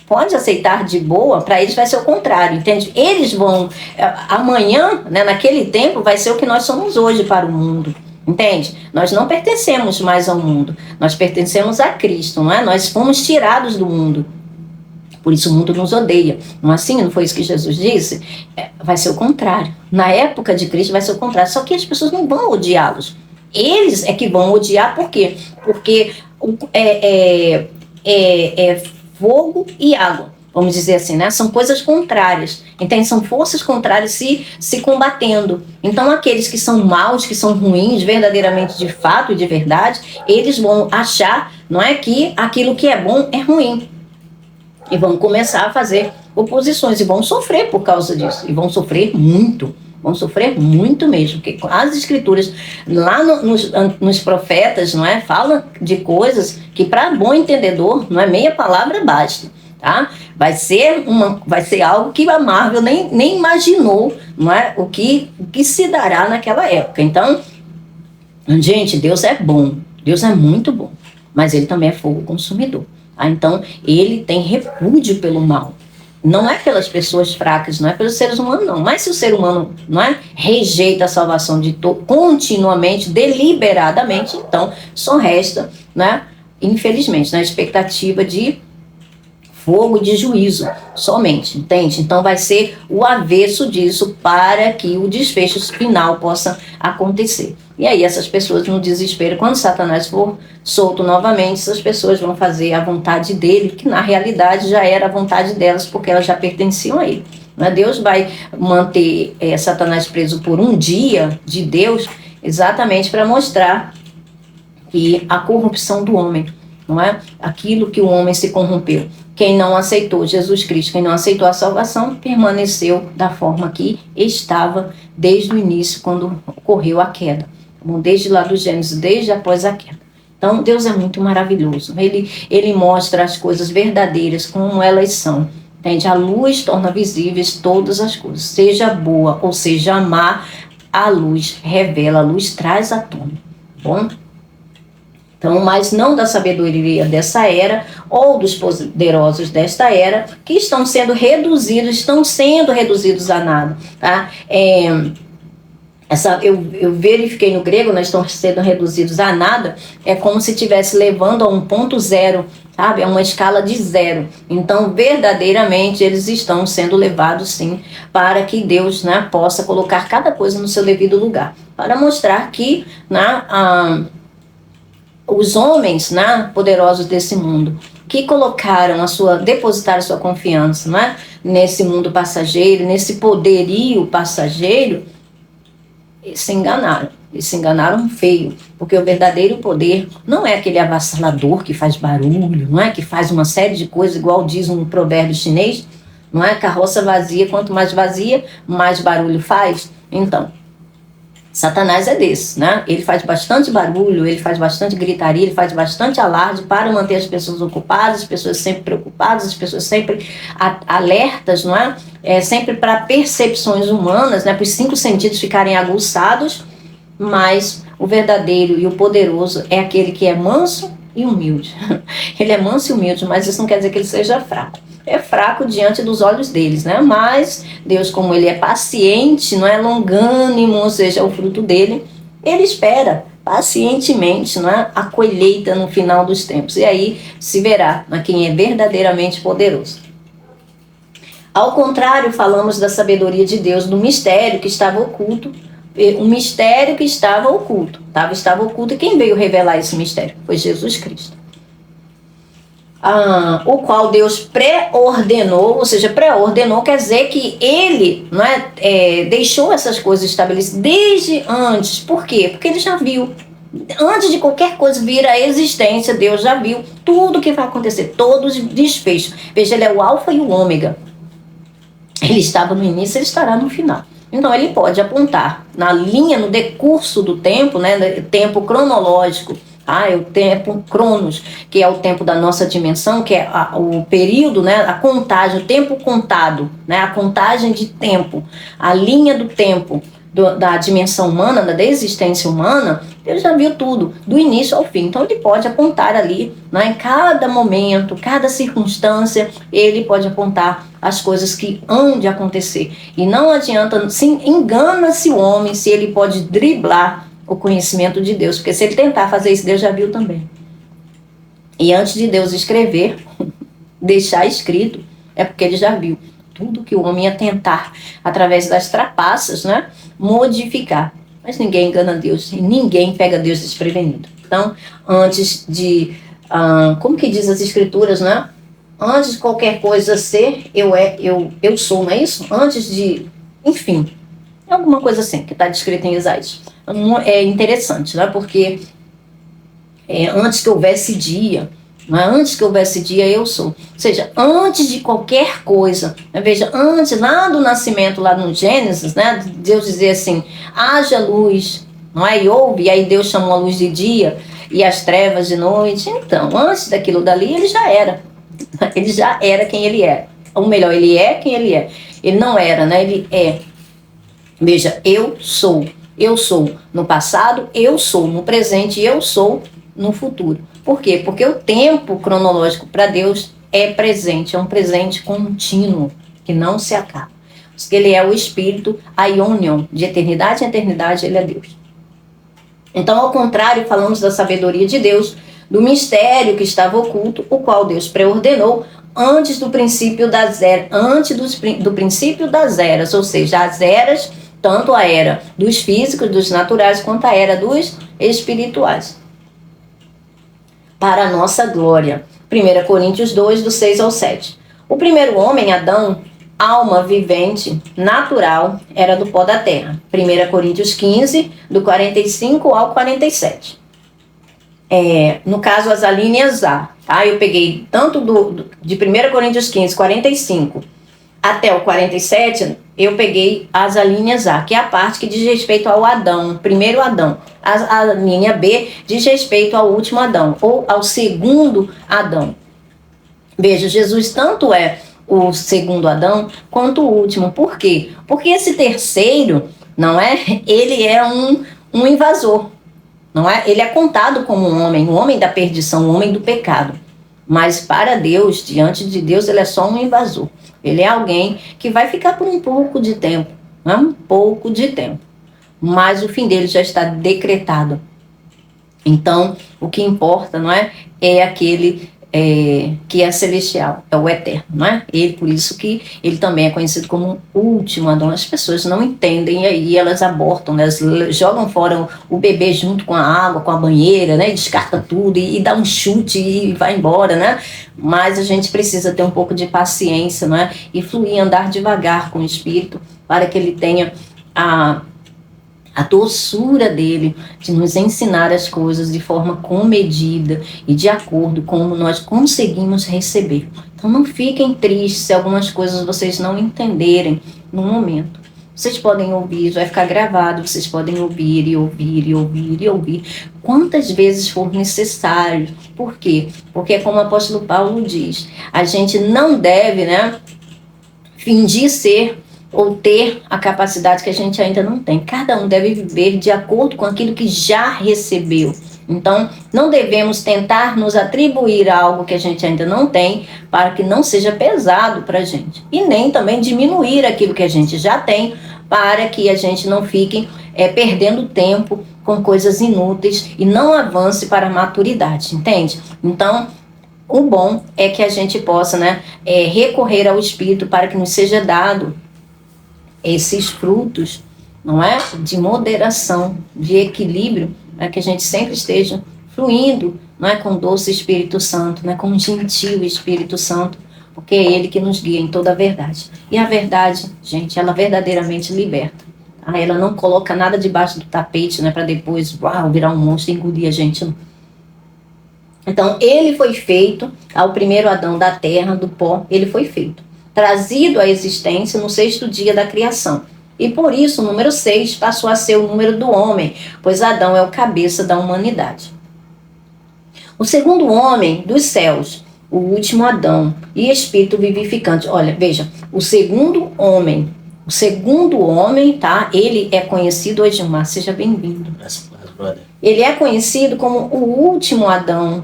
pode aceitar de boa. Para eles vai ser o contrário, entende? Eles vão, amanhã, né, naquele tempo, vai ser o que nós somos hoje para o mundo. Entende? Nós não pertencemos mais ao mundo. Nós pertencemos a Cristo, não é? Nós fomos tirados do mundo. Por isso o mundo nos odeia. Não é assim? Não foi isso que Jesus disse? Vai ser o contrário. Na época de Cristo vai ser o contrário. Só que as pessoas não vão odiá-los. Eles é que vão odiar. Por quê? Porque é fogo e água. vamos dizer assim, né? São coisas contrárias. Então, são forças contrárias se combatendo. Então, aqueles que são maus, que são ruins, verdadeiramente de fato e de verdade, eles vão achar, não é, que aquilo que é bom é ruim. E vão começar a fazer oposições e vão sofrer por causa disso. E vão sofrer muito. Vão sofrer muito mesmo, porque as escrituras lá nos profetas, não é, fala de coisas que para bom entendedor, não é, meia palavra basta, tá? Vai ser algo que a Marvel nem imaginou, não é, o que se dará naquela época. Então, gente, Deus é bom, Deus é muito bom, mas ele também é fogo consumidor. Tá? Então, ele tem repúdio pelo mal. Não é pelas pessoas fracas, não é pelos seres humanos, não. Mas se o ser humano, não é, rejeita a salvação continuamente, deliberadamente, então só resta, né, infelizmente, na expectativa de fogo de juízo somente, entende? Então vai ser o avesso disso para que o desfecho final possa acontecer. E aí essas pessoas no desespero, quando Satanás for solto novamente, essas pessoas vão fazer a vontade dele, que na realidade já era a vontade delas, porque elas já pertenciam a ele. Deus vai manter Satanás preso por um dia de Deus, exatamente para mostrar que a corrupção do homem, não é? Aquilo que o homem se corrompeu. Quem não aceitou Jesus Cristo, quem não aceitou a salvação, permaneceu da forma que estava desde o início, quando ocorreu a queda. Bom, desde lá do Gênesis, desde após a queda. Então, Deus é muito maravilhoso. Ele mostra as coisas verdadeiras como elas são. Entende? A luz torna visíveis todas as coisas. Seja boa ou seja má, a luz revela, a luz traz à tona. Bom? Então, mas não da sabedoria dessa era ou dos poderosos desta era, que estão sendo reduzidos a nada. Tá? Eu verifiquei no grego, nós estamos sendo reduzidos a nada, é como se estivesse levando a um ponto zero, sabe? É uma escala de zero. Então, verdadeiramente, eles estão sendo levados, sim, para que Deus, né, possa colocar cada coisa no seu devido lugar. Para mostrar que, né, os homens, né, poderosos desse mundo, que depositaram a sua confiança, né, nesse mundo passageiro, nesse poderio passageiro, se enganaram. Eles se enganaram feio, porque o verdadeiro poder não é aquele avassalador que faz barulho, não é, que faz uma série de coisas, igual diz um provérbio chinês, não é, carroça vazia, quanto mais vazia, mais barulho faz. Então, Satanás é desse, né? Ele faz bastante barulho, ele faz bastante gritaria, ele faz bastante alarde para manter as pessoas ocupadas, as pessoas sempre preocupadas, as pessoas sempre alertas, não é? Sempre para percepções humanas, né? Para os 5 sentidos ficarem aguçados, mas o verdadeiro e o poderoso é aquele que é manso e humilde. Ele é manso e humilde, mas isso não quer dizer que ele seja fraco. É fraco diante dos olhos deles, né? Mas Deus, como ele é paciente, não é, longânimo, ou seja, o fruto dele, ele espera pacientemente, não é, a colheita no final dos tempos. E aí se verá, né, quem é verdadeiramente poderoso. Ao contrário, falamos da sabedoria de Deus, do mistério que estava oculto, um mistério que estava oculto. Estava oculto, e quem veio revelar esse mistério? Foi Jesus Cristo. O qual Deus pré-ordenou, ou seja, pré-ordenou quer dizer que ele, não é, deixou essas coisas estabelecidas desde antes. Por quê? Porque ele já viu. Antes de qualquer coisa vir à existência, Deus já viu tudo o que vai acontecer, todos os desfechos. Veja, ele é o alfa e o ômega. Ele estava no início, ele estará no final. Então ele pode apontar na linha, no decurso do tempo, né, tempo cronológico, é o tempo Cronos, que é o tempo da nossa dimensão, que é o período, né, a contagem, o tempo contado, né, a contagem de tempo, a linha do tempo da dimensão humana, da existência humana. Ele já viu tudo, do início ao fim. Então ele pode apontar ali, né, em cada momento, cada circunstância, ele pode apontar as coisas que hão de acontecer. E não adianta, engana-se o homem se ele pode driblar o conhecimento de Deus, porque se ele tentar fazer isso, Deus já viu também. E antes de Deus escrever, deixar escrito, é porque ele já viu tudo que o homem ia tentar, através das trapaças, né, modificar. Mas ninguém engana Deus, e ninguém pega Deus desprevenido. Então, antes de, como que diz as escrituras, né, Antes de qualquer coisa ser, eu sou, não é isso? Antes de, enfim, alguma coisa assim que está descrita em Isaías. É interessante, né? Porque antes que houvesse dia, não é? Antes que houvesse dia, eu sou. Ou seja, antes de qualquer coisa, né? Veja, antes, lá do nascimento, lá no Gênesis, né? Deus dizia assim, haja luz, não é? E houve, e aí Deus chamou a luz de dia e as trevas de noite. Então, antes daquilo dali, ele já era. Ele já era quem ele é. Ou melhor, ele é quem ele é. Ele não era, né? Ele é. Veja, eu sou. Eu sou no passado, eu sou no presente e eu sou no futuro. Por quê? Porque o tempo cronológico para Deus é presente, é um presente contínuo, que não se acaba. Porque ele é o Espírito, aionion, de eternidade em eternidade, ele é Deus. Então, ao contrário, falamos da sabedoria de Deus, do mistério que estava oculto, o qual Deus preordenou antes do princípio das eras, do princípio das eras, ou seja, as eras, tanto a era dos físicos, dos naturais, quanto a era dos espirituais. Para a nossa glória. 1 Coríntios 2, do 6 ao 7. O primeiro homem, Adão, alma vivente, natural, era do pó da terra. 1 Coríntios 15, do 45 ao 47. No caso, as alíneas A. Tá? Eu peguei tanto de 1 Coríntios 15, 45 até o 47, eu peguei as alíneas A, que é a parte que diz respeito ao Adão, primeiro Adão. A linha B diz respeito ao último Adão, ou ao segundo Adão. Veja, Jesus tanto é o segundo Adão quanto o último. Por quê? Porque esse terceiro, não é? Ele é um invasor, não é? Ele é contado como um homem, o homem da perdição, o homem do pecado. Mas para Deus, diante de Deus, ele é só um invasor. Ele é alguém que vai ficar por um pouco de tempo, não é? Um pouco de tempo. Mas o fim dele já está decretado. Então, o que importa, não é? É aquele que é celestial, é o eterno, não é? Ele, por isso que ele também é conhecido como o último Adão. As pessoas não entendem, e aí elas abortam, né? Elas jogam fora o bebê junto com a água, com a banheira, né? E descarta tudo e dá um chute e vai embora, né? Mas a gente precisa ter um pouco de paciência, não é? E fluir, andar devagar com o Espírito, para que ele tenha a doçura dele de nos ensinar as coisas de forma comedida e de acordo com como nós conseguimos receber. Então não fiquem tristes se algumas coisas vocês não entenderem no momento. Vocês podem ouvir, vai ficar gravado, vocês podem ouvir e ouvir e ouvir e ouvir quantas vezes for necessário. Por quê? Porque como o apóstolo Paulo diz, a gente não deve, né, fingir ser ou ter a capacidade que a gente ainda não tem. Cada um deve viver de acordo com aquilo que já recebeu. Então, não devemos tentar nos atribuir algo que a gente ainda não tem, para que não seja pesado para a gente. E nem também diminuir aquilo que a gente já tem, para que a gente não fique perdendo tempo com coisas inúteis e não avance para a maturidade, entende? Então, o bom é que a gente possa, né, recorrer ao Espírito para que nos seja dado esses frutos, não é? De moderação, de equilíbrio, para que a gente sempre esteja fluindo, não é? Com o doce Espírito Santo, né? Com o gentil Espírito Santo, porque é ele que nos guia em toda a verdade. E a verdade, gente, ela verdadeiramente liberta. Tá? Ela não coloca nada debaixo do tapete, né? Para depois, virar um monstro e engolir a gente. Não. Então, ele foi feito, ao primeiro Adão da terra, do pó, ele foi feito, trazido à existência no 6º dia da criação. E por isso o número 6 passou a ser o número do homem, pois Adão é o cabeça da humanidade. O segundo homem dos céus, o último Adão e espírito vivificante. Olha, veja, o segundo homem, tá? Ele é conhecido hoje, Mar, seja bem-vindo. Ele é conhecido como o último Adão.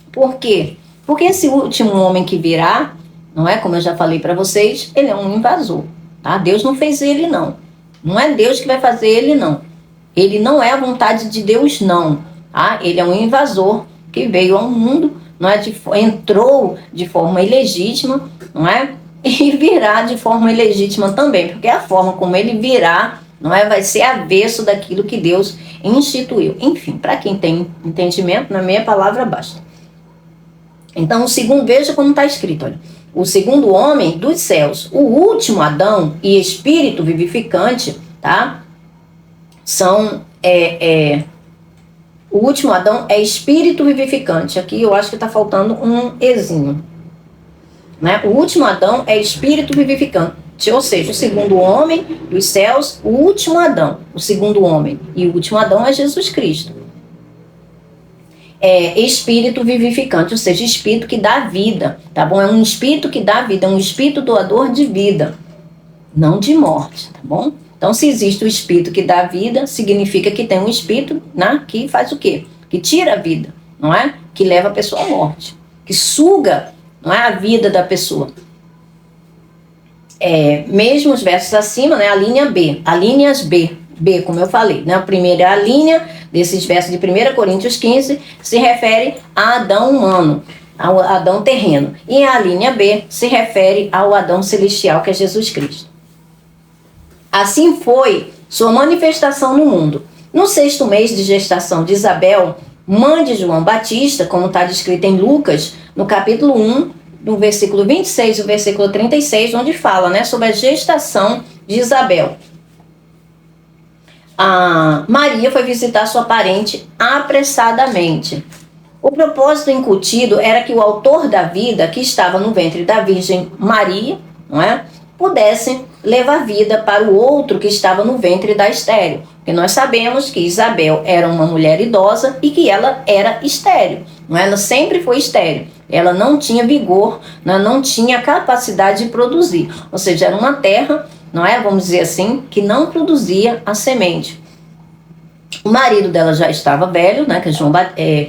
Por quê? Porque esse último homem que virá, não é? Como eu já falei para vocês, ele é um invasor, tá? Deus não fez ele, não. Não é Deus que vai fazer ele, não. Ele não é a vontade de Deus, não. Tá? Ele é um invasor que veio ao mundo, não é? Entrou de forma ilegítima, não é? E virá de forma ilegítima também, porque a forma como ele virá, não é? Vai ser avesso daquilo que Deus instituiu. Enfim, para quem tem entendimento, na minha palavra basta. Então, veja como está escrito, olha. O segundo homem dos céus, o último Adão e espírito vivificante, tá? O último Adão é espírito vivificante. Aqui eu acho que está faltando um ezinho. Né? O último Adão é espírito vivificante. Ou seja, o segundo homem dos céus, o último Adão. O segundo homem e o último Adão é Jesus Cristo. É espírito vivificante, ou seja, espírito que dá vida, tá bom? É um espírito que dá vida, é um espírito doador de vida, não de morte, tá bom? Então, se existe o espírito que dá vida, significa que tem um espírito, né, que faz o quê? Que tira a vida, não é? Que leva a pessoa à morte, que suga, não é, a vida da pessoa. Mesmo os versos acima, né, a linha B, a linhas B, como eu falei, né? A primeira é a linha desses versos de 1 Coríntios 15, se refere a Adão humano, ao Adão terreno. E a linha B se refere ao Adão celestial, que é Jesus Cristo. Assim foi sua manifestação no mundo. No 6º mês de gestação de Isabel, mãe de João Batista, como está descrito em Lucas, no capítulo 1, no versículo 26 e o versículo 36, onde fala, né, sobre a gestação de Isabel. Maria foi visitar sua parente apressadamente. O propósito incutido era que o autor da vida, que estava no ventre da Virgem Maria, não é, pudesse levar vida para o outro que estava no ventre da estéril. Porque nós sabemos que Isabel era uma mulher idosa e que ela era estéril. Não é? Ela sempre foi estéril. Ela não tinha vigor, não tinha capacidade de produzir. Ou seja, era uma terra, não é? Vamos dizer assim, que não produzia a semente. O marido dela já estava velho, né?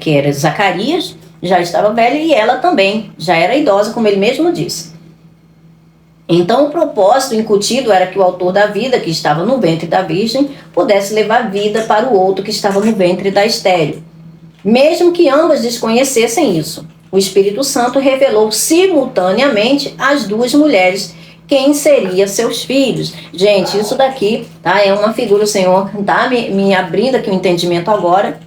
Que era Zacarias, já estava velho, e ela também já era idosa, como ele mesmo disse. Então, o propósito incutido era que o autor da vida, que estava no ventre da Virgem, pudesse levar vida para o outro que estava no ventre da estéril. Mesmo que ambas desconhecessem isso, o Espírito Santo revelou simultaneamente às duas mulheres quem seria seus filhos. Gente, isso daqui, tá, é uma figura, o Senhor tá me abrindo aqui o entendimento agora.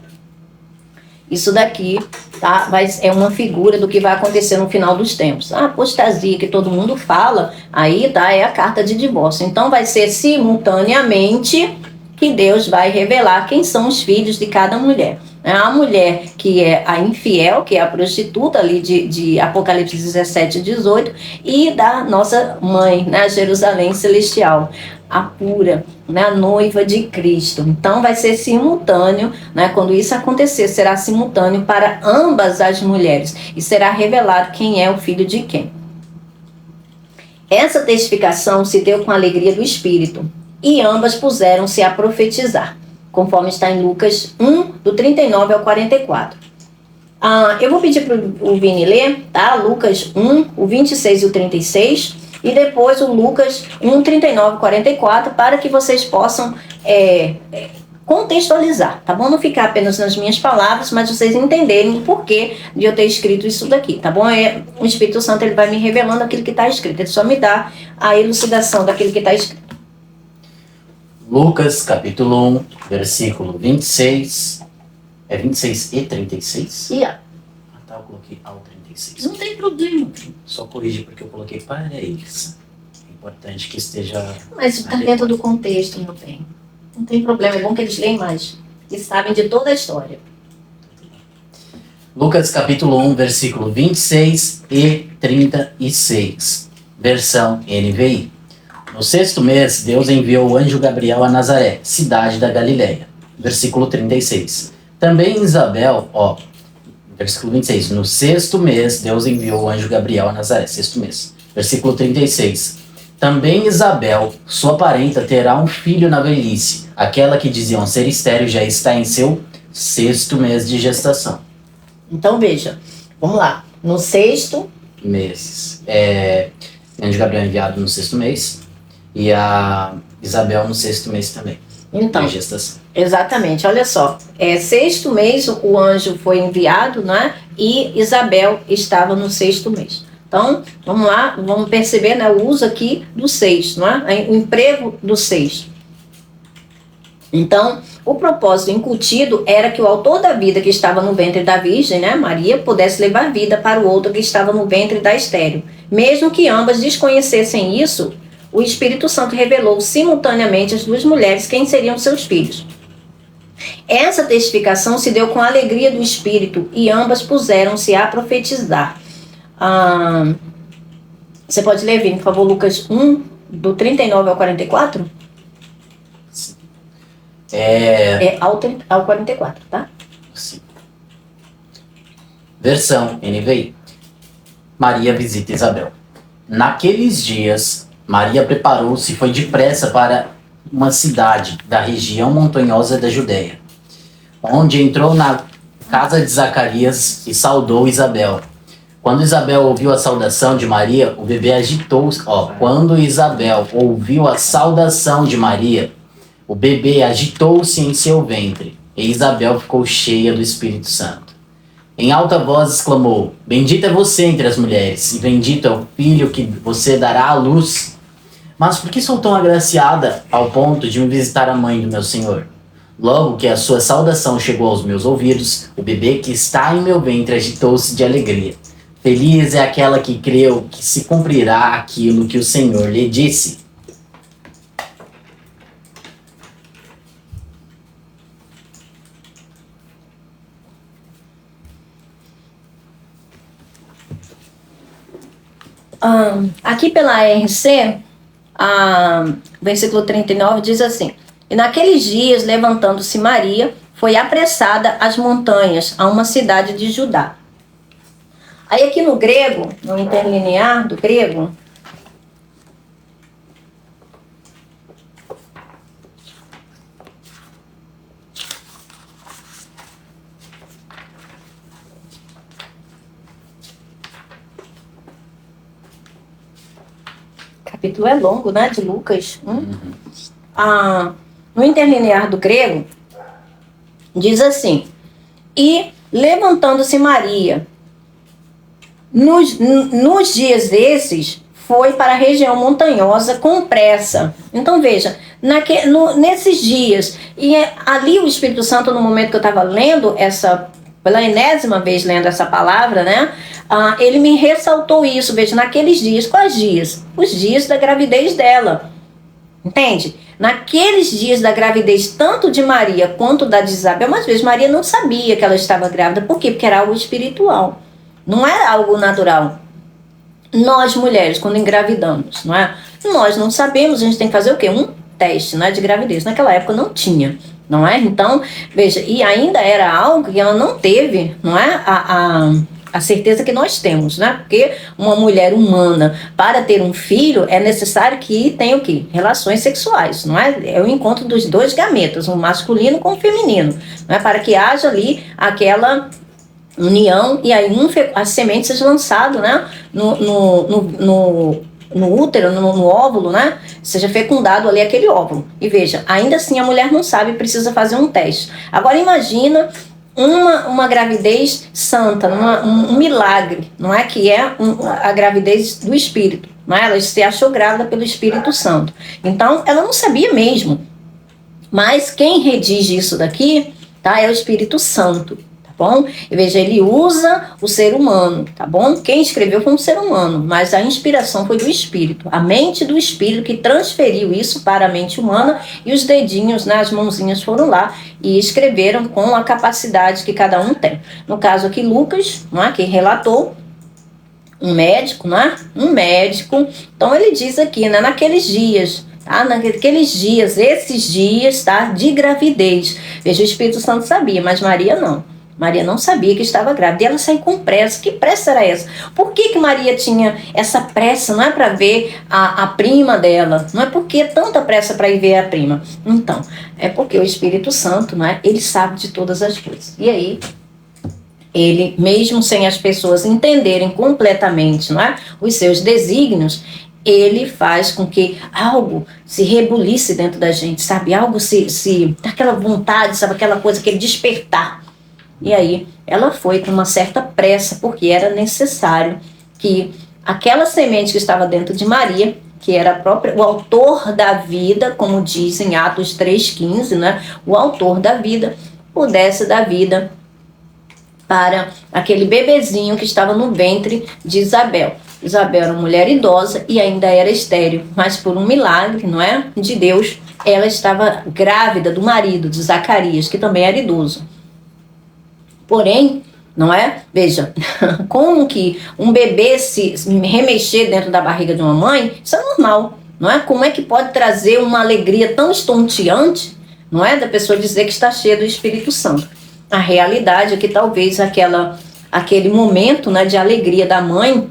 Isso daqui, tá, é uma figura do que vai acontecer no final dos tempos. A apostasia que todo mundo fala, aí, tá, é a carta de divórcio. Então, vai ser simultaneamente que Deus vai revelar quem são os filhos de cada mulher. A mulher que é a infiel, que é a prostituta ali de Apocalipse 17 e 18, e da nossa mãe, né, Jerusalém Celestial, a pura, né, a noiva de Cristo. Então vai ser simultâneo, né, quando isso acontecer, será simultâneo para ambas as mulheres, e será revelado quem é o filho de quem. Essa testificação se deu com a alegria do Espírito, e ambas puseram-se a profetizar, conforme está em Lucas 1, do 39 ao 44. Eu vou pedir para o Vini ler, tá? Lucas 1, o 26 e o 36, e depois o Lucas 1, 39 e 44, para que vocês possam contextualizar, tá bom? Não ficar apenas nas minhas palavras, mas vocês entenderem o porquê de eu ter escrito isso daqui, tá bom? O Espírito Santo, ele vai me revelando aquilo que está escrito, ele só me dá a elucidação daquilo que está escrito. Lucas, capítulo 1, versículo 26. É 26 e 36? Yeah. Tá, eu coloquei ao 36. Não tem problema. Só corrigir porque eu coloquei para eles. É importante que esteja... Mas está dentro do contexto, meu bem. Não tem problema, é bom que eles leem mais. E sabem de toda a história. Lucas, capítulo 1, versículo 26 e 36. Versão NVI. No 6º mês, Deus enviou o anjo Gabriel a Nazaré, cidade da Galileia. Versículo 36. Também Isabel, versículo 26. No 6º mês, Deus enviou o anjo Gabriel a Nazaré, 6º mês. Versículo 36. Também Isabel, sua parenta, terá um filho na velhice. Aquela que diziam ser estéril já está em seu 6º mês de gestação. Então veja, vamos lá. No 6º mês. O anjo Gabriel enviado no 6º mês. E a Isabel no 6º mês também. Então, de gestação. Exatamente, olha só. 6º mês o anjo foi enviado, né? E Isabel estava no 6º mês. Então, vamos lá, vamos perceber, né, o uso aqui do 6, não é? O emprego do 6. Então, O propósito incutido era que o autor da vida que estava no ventre da Virgem, né, Maria, pudesse levar vida para o outro que estava no ventre da estéril. Mesmo que ambas desconhecessem isso, o Espírito Santo revelou simultaneamente às duas mulheres quem seriam seus filhos. Essa testificação se deu com a alegria do Espírito e ambas puseram-se a profetizar. Você pode ler, Vini, por favor, Lucas 1, do 39 ao 44? Sim. Ao 44, tá? Sim. Versão NVI. Maria visita Isabel. Naqueles dias, Maria preparou-se e foi depressa para uma cidade da região montanhosa da Judéia, onde entrou na casa de Zacarias e saudou Isabel. Quando Isabel ouviu a saudação de Maria, o bebê agitou-se. Quando Isabel ouviu a saudação de Maria, o bebê agitou-se em seu ventre, e Isabel ficou cheia do Espírito Santo. Em alta voz exclamou: Bendita é você entre as mulheres, e bendito é o filho que você dará à luz. Mas por que sou tão agraciada ao ponto de me visitar a mãe do meu Senhor? Logo que a sua saudação chegou aos meus ouvidos, o bebê que está em meu ventre agitou-se de alegria. Feliz é aquela que creu que se cumprirá aquilo que o Senhor lhe disse. Aqui pela RC, versículo 39 diz assim: E naqueles dias, levantando-se Maria, foi apressada às montanhas, a uma cidade de Judá. Aí aqui no grego, no interlinear do grego, capítulo é longo, né, de Lucas. No interlinear do grego, diz assim: E levantando-se Maria, nos dias desses, foi para a região montanhosa com pressa. Então veja, nesses dias, e ali o Espírito Santo, no momento que eu estava lendo pela enésima vez lendo essa palavra, né? Ele me ressaltou isso. Veja, naqueles dias, quais dias? Os dias da gravidez dela. Entende? Naqueles dias da gravidez, tanto de Maria quanto da de Isabel, mas veja, Maria não sabia que ela estava grávida. Por quê? Porque era algo espiritual. Não era algo natural. Nós, mulheres, quando engravidamos, não é? Nós não sabemos, a gente tem que fazer o quê? Um teste, né, de gravidez. Naquela época não tinha, não é? Então, veja, e ainda era algo que ela não teve, não é? A certeza que nós temos, né? Porque uma mulher humana, para ter um filho, é necessário que tenha o quê? Relações sexuais, não é? É o encontro dos dois gametas, o masculino com o feminino, não é? Para que haja ali aquela união, e aí a semente seja lançado, né, no útero, no óvulo, né, seja fecundado ali aquele óvulo. E veja, ainda assim a mulher não sabe, precisa fazer um teste. Agora imagina uma gravidez santa, um milagre, não é, que é a gravidez do Espírito, não é? Ela se achou grávida pelo Espírito Santo. Então ela não sabia mesmo, mas quem redige isso daqui, tá, é o Espírito Santo. Bom? E veja, ele usa o ser humano, tá bom? Quem escreveu foi um ser humano, mas a inspiração foi do Espírito, a mente do Espírito que transferiu isso para a mente humana, e os dedinhos, né, as mãozinhas foram lá e escreveram com a capacidade que cada um tem. No caso aqui, Lucas, não é, que relatou, um médico, né? Um médico. Então ele diz aqui, né, naqueles dias, tá? Naqueles dias, esses dias, tá? De gravidez. Veja, o Espírito Santo sabia, mas Maria não. Maria não sabia que estava grávida, e ela saiu com pressa. Que pressa era essa? Por que Maria tinha essa pressa? Não é para ver a prima dela, não é porque tanta pressa para ir ver a prima. Então, é porque o Espírito Santo, não é? Ele sabe de todas as coisas. E aí, ele, mesmo sem as pessoas entenderem completamente, não é, os seus desígnios, ele faz com que algo se rebulice dentro da gente, sabe? Algo aquela vontade, sabe? Aquela coisa, aquele despertar. E aí ela foi com uma certa pressa, porque era necessário que aquela semente que estava dentro de Maria, que era o autor da vida, como diz em Atos 3,15, né? O autor da vida pudesse dar vida para aquele bebezinho que estava no ventre de Isabel. Isabel era uma mulher idosa e ainda era estéril, mas por um milagre, não é, de Deus, ela estava grávida do marido, de Zacarias, que também era idoso. Porém, não é? Veja, como que um bebê se remexer dentro da barriga de uma mãe, isso é normal, não é? Como é que pode trazer uma alegria tão estonteante, não é? Da pessoa dizer que está cheia do Espírito Santo. A realidade é que talvez aquele momento, né, de alegria da mãe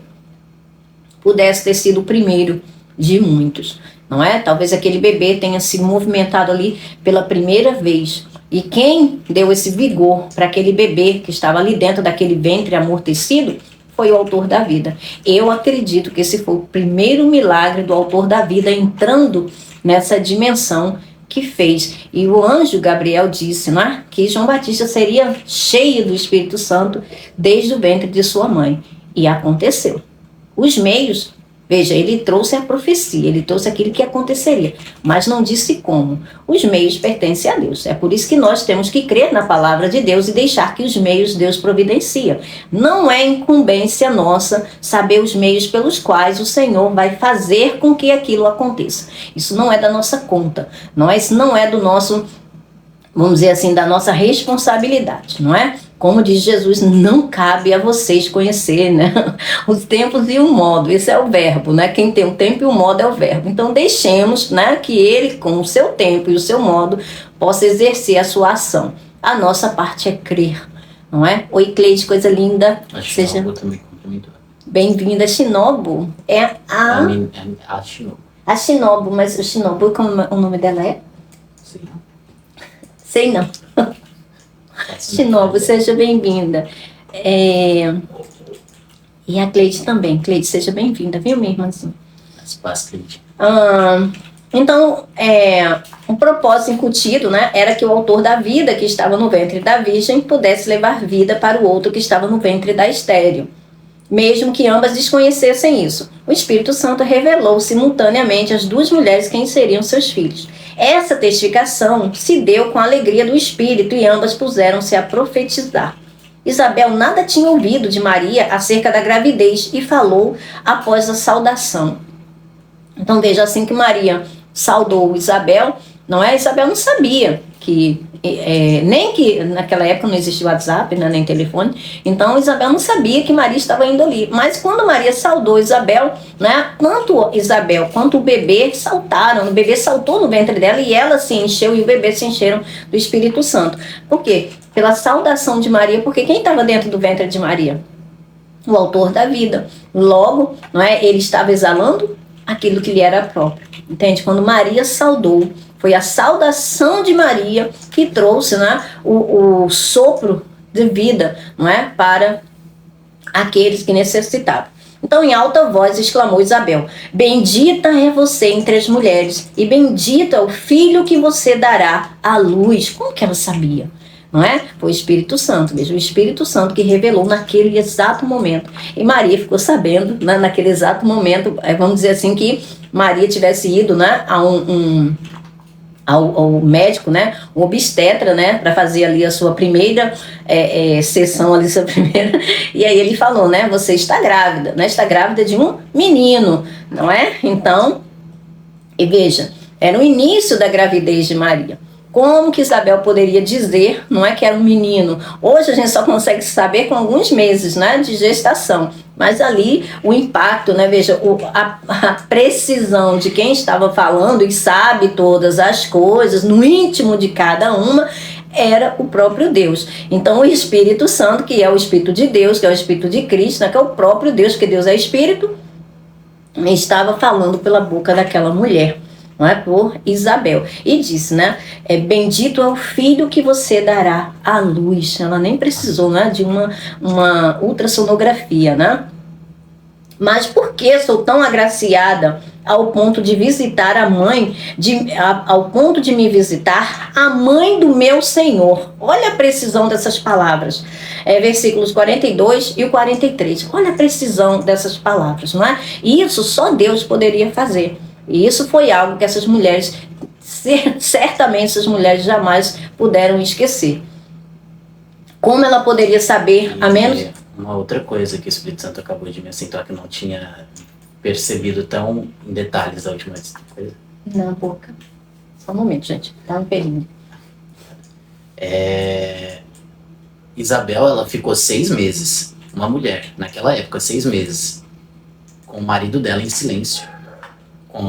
pudesse ter sido o primeiro de muitos, não é? Talvez aquele bebê tenha se movimentado ali pela primeira vez. E quem deu esse vigor para aquele bebê que estava ali dentro daquele ventre amortecido foi o autor da vida. Eu acredito que esse foi o primeiro milagre do autor da vida entrando nessa dimensão que fez. E o anjo Gabriel disse, né, que João Batista seria cheio do Espírito Santo desde o ventre de sua mãe. E aconteceu. Os meios, veja, ele trouxe a profecia, ele trouxe aquilo que aconteceria, mas não disse como. Os meios pertencem a Deus. É por isso que nós temos que crer na palavra de Deus e deixar que os meios Deus providencia. Não é incumbência nossa saber os meios pelos quais o Senhor vai fazer com que aquilo aconteça. Isso não é da nossa conta, isso não é do nosso, vamos dizer assim, da nossa responsabilidade, não é? Como diz Jesus, não cabe a vocês conhecer, né, os tempos e o modo. Esse é o verbo, né? Quem tem o tempo e o modo é o verbo. Então deixemos, né, que ele, com o seu tempo e o seu modo, possa exercer a sua ação. A nossa parte é crer, não é? Oi, Cleide, coisa linda. Seja também complementou. Bem-vinda. Shinobu é a Shinobu. A Shinobu, mas o Shinobu, como o nome dela é? Sei não. Sei não. Shinobu, seja bem-vinda. E a Cleide também. Cleide, seja bem-vinda, viu, minha irmãzinha? Paz, Cleide. Então, o propósito incutido, né, era que o autor da vida que estava no ventre da virgem pudesse levar vida para o outro que estava no ventre da estéril, mesmo que ambas desconhecessem isso. O Espírito Santo revelou simultaneamente às duas mulheres quem seriam seus filhos. Essa testificação se deu com a alegria do Espírito e ambas puseram-se a profetizar. Isabel nada tinha ouvido de Maria acerca da gravidez e falou após a saudação. Então veja, assim que Maria saudou Isabel, Isabel não sabia que, nem que naquela época não existia WhatsApp, né, nem telefone, então Isabel não sabia que Maria estava indo ali. Mas quando Maria saudou Isabel, né, tanto Isabel quanto o bebê saltaram, o bebê saltou no ventre dela e ela se encheu e o bebê se encheram do Espírito Santo. Por quê? Pela saudação de Maria, porque quem estava dentro do ventre de Maria? O autor da vida. Logo, ele estava exalando aquilo que lhe era próprio. Entende? Quando Maria saudou, foi a saudação de Maria que trouxe, o sopro de vida, para aqueles que necessitavam. Então, em alta voz, exclamou Isabel: bendita é você entre as mulheres, e bendito é o filho que você dará à luz. Como que ela sabia? Foi o Espírito Santo, veja, o Espírito Santo que revelou naquele exato momento. E Maria ficou sabendo, naquele exato momento, vamos dizer assim, que Maria tivesse ido, ao médico, um obstetra, para fazer ali a sua primeira sessão ali, sua primeira, e aí ele falou, você está grávida, está grávida de um menino, não é? Então, e veja, era o início da gravidez de Maria. Como que Isabel poderia dizer, que era um menino? Hoje a gente só consegue saber com alguns meses, de gestação. Mas ali o impacto, veja, a precisão de quem estava falando e sabe todas as coisas, no íntimo de cada uma, era o próprio Deus. Então o Espírito Santo, que é o Espírito de Deus, que é o Espírito de Cristo, que é o próprio Deus, porque Deus é Espírito, estava falando pela boca daquela mulher. Por Isabel. E disse, bendito é o filho que você dará à luz. Ela nem precisou, de uma ultrassonografia, Mas por que sou tão agraciada, ao ponto de visitar a mãe, ao ponto de me visitar a mãe do meu Senhor. Olha a precisão dessas palavras. Versículos 42 e o 43. Olha a precisão dessas palavras, não é? E isso só Deus poderia fazer. E isso foi algo que essas mulheres, certamente essas mulheres jamais puderam esquecer. Como ela poderia saber, a menos... Uma outra coisa que o Espírito Santo acabou de me acentuar, que eu não tinha percebido tão em detalhes da última vez. Na boca. Só um momento, gente. Tá um pelinho. Isabel, ela ficou 6 meses, uma mulher, naquela época, 6 meses, com o marido dela em silêncio, com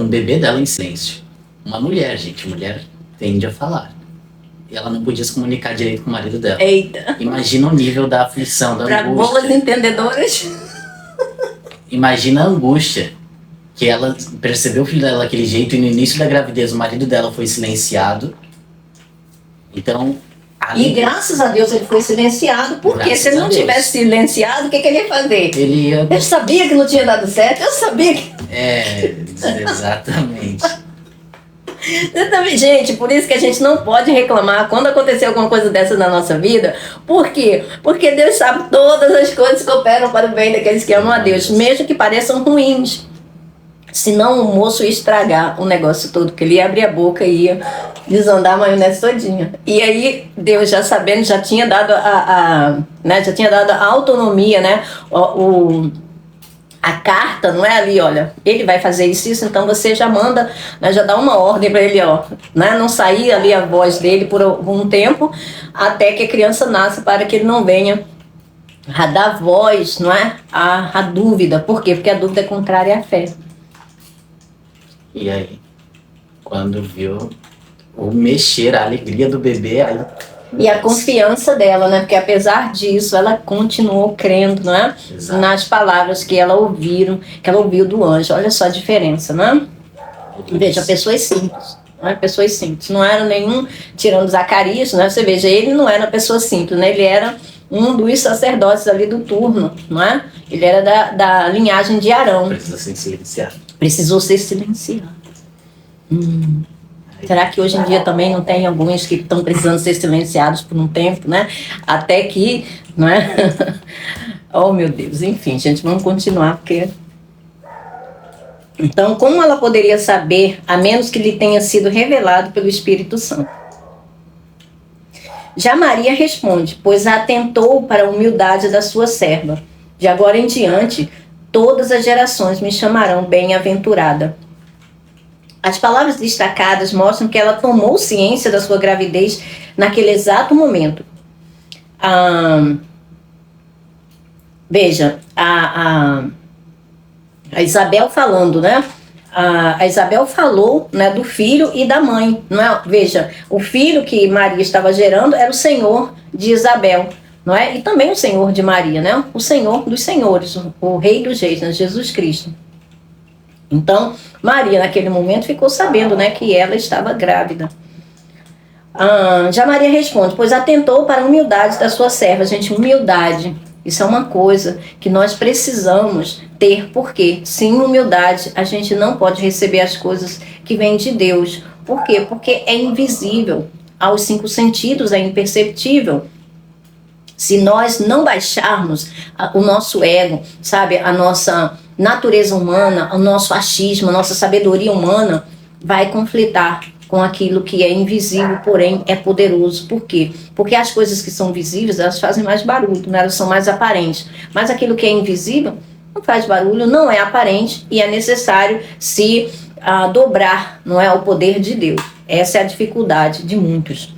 o bebê dela em silêncio. Uma mulher, gente, mulher tende a falar. E ela não podia se comunicar direito com o marido dela. Eita! Imagina o nível da aflição, da angústia. Para boas entendedoras. Imagina a angústia, que ela percebeu o filho dela daquele jeito e no início da gravidez o marido dela foi silenciado. Então... E graças a Deus ele foi silenciado, porque se ele não tivesse silenciado, o que ele ia fazer? Eu sabia que não tinha dado certo, eu sabia que... Exatamente. Gente, por isso que a gente não pode reclamar quando acontecer alguma coisa dessa na nossa vida. Por quê? Porque Deus sabe todas as coisas que operam para o bem daqueles que amam a Deus, mesmo que pareçam ruins. Senão o moço ia estragar o negócio todo, porque ele ia abrir a boca e ia desandar a maionese todinha. E aí, Deus já sabendo, já tinha dado já tinha dado a autonomia, né? A carta, não é ali, olha, ele vai fazer isso, então você já manda, né, já dá uma ordem para ele, ó, né, não sair ali a voz dele por algum tempo, até que a criança nasça, para que ele não venha a dar voz, não é, a dúvida. Por quê? Porque a dúvida é contrária à fé. E aí, quando viu o mexer, a alegria do bebê, aí... E a confiança dela, né? Porque apesar disso, ela continuou crendo, né? Exato. Nas palavras que ela ouviu do anjo. Olha só a diferença, né? Veja, pessoas simples. Né? Pessoas simples. Não era nenhum, tirando Zacarias, né? Você veja, ele não era pessoa simples, né? Ele era um dos sacerdotes ali do turno, não é? Ele era da linhagem de Arão. Precisa ser silenciado. Precisou ser silenciado. Será que hoje em dia também não tem alguns que estão precisando ser silenciados por um tempo, né? Até que, não é? Oh, meu Deus. Enfim, gente, vamos continuar, porque... Então, como ela poderia saber, a menos que lhe tenha sido revelado pelo Espírito Santo? Já Maria responde, pois atentou para a humildade da sua serva. De agora em diante, todas as gerações me chamarão bem-aventurada. As palavras destacadas mostram que ela tomou ciência da sua gravidez naquele exato momento. Veja, a Isabel falando, né? A Isabel falou, né, do filho e da mãe. Não é? Veja, o filho que Maria estava gerando era o Senhor de Isabel, não é? E também o Senhor de Maria, né? O Senhor dos senhores, o Rei dos reis, né? Jesus Cristo. Então, Maria, naquele momento, ficou sabendo, né, que ela estava grávida. Já Maria responde, pois atentou para a humildade da sua serva. Gente, humildade, isso é uma coisa que nós precisamos ter, porque sem humildade a gente não pode receber as coisas que vêm de Deus. Por quê? Porque é invisível. Aos 5 sentidos é imperceptível. Se nós não baixarmos o nosso ego, sabe, a nossa natureza humana, o nosso achismo, a nossa sabedoria humana, vai conflitar com aquilo que é invisível, porém é poderoso. Por quê? Porque as coisas que são visíveis, elas fazem mais barulho, né? Elas são mais aparentes. Mas aquilo que é invisível não faz barulho, não é aparente e é necessário se dobrar, não é, ao poder de Deus. Essa é a dificuldade de muitos.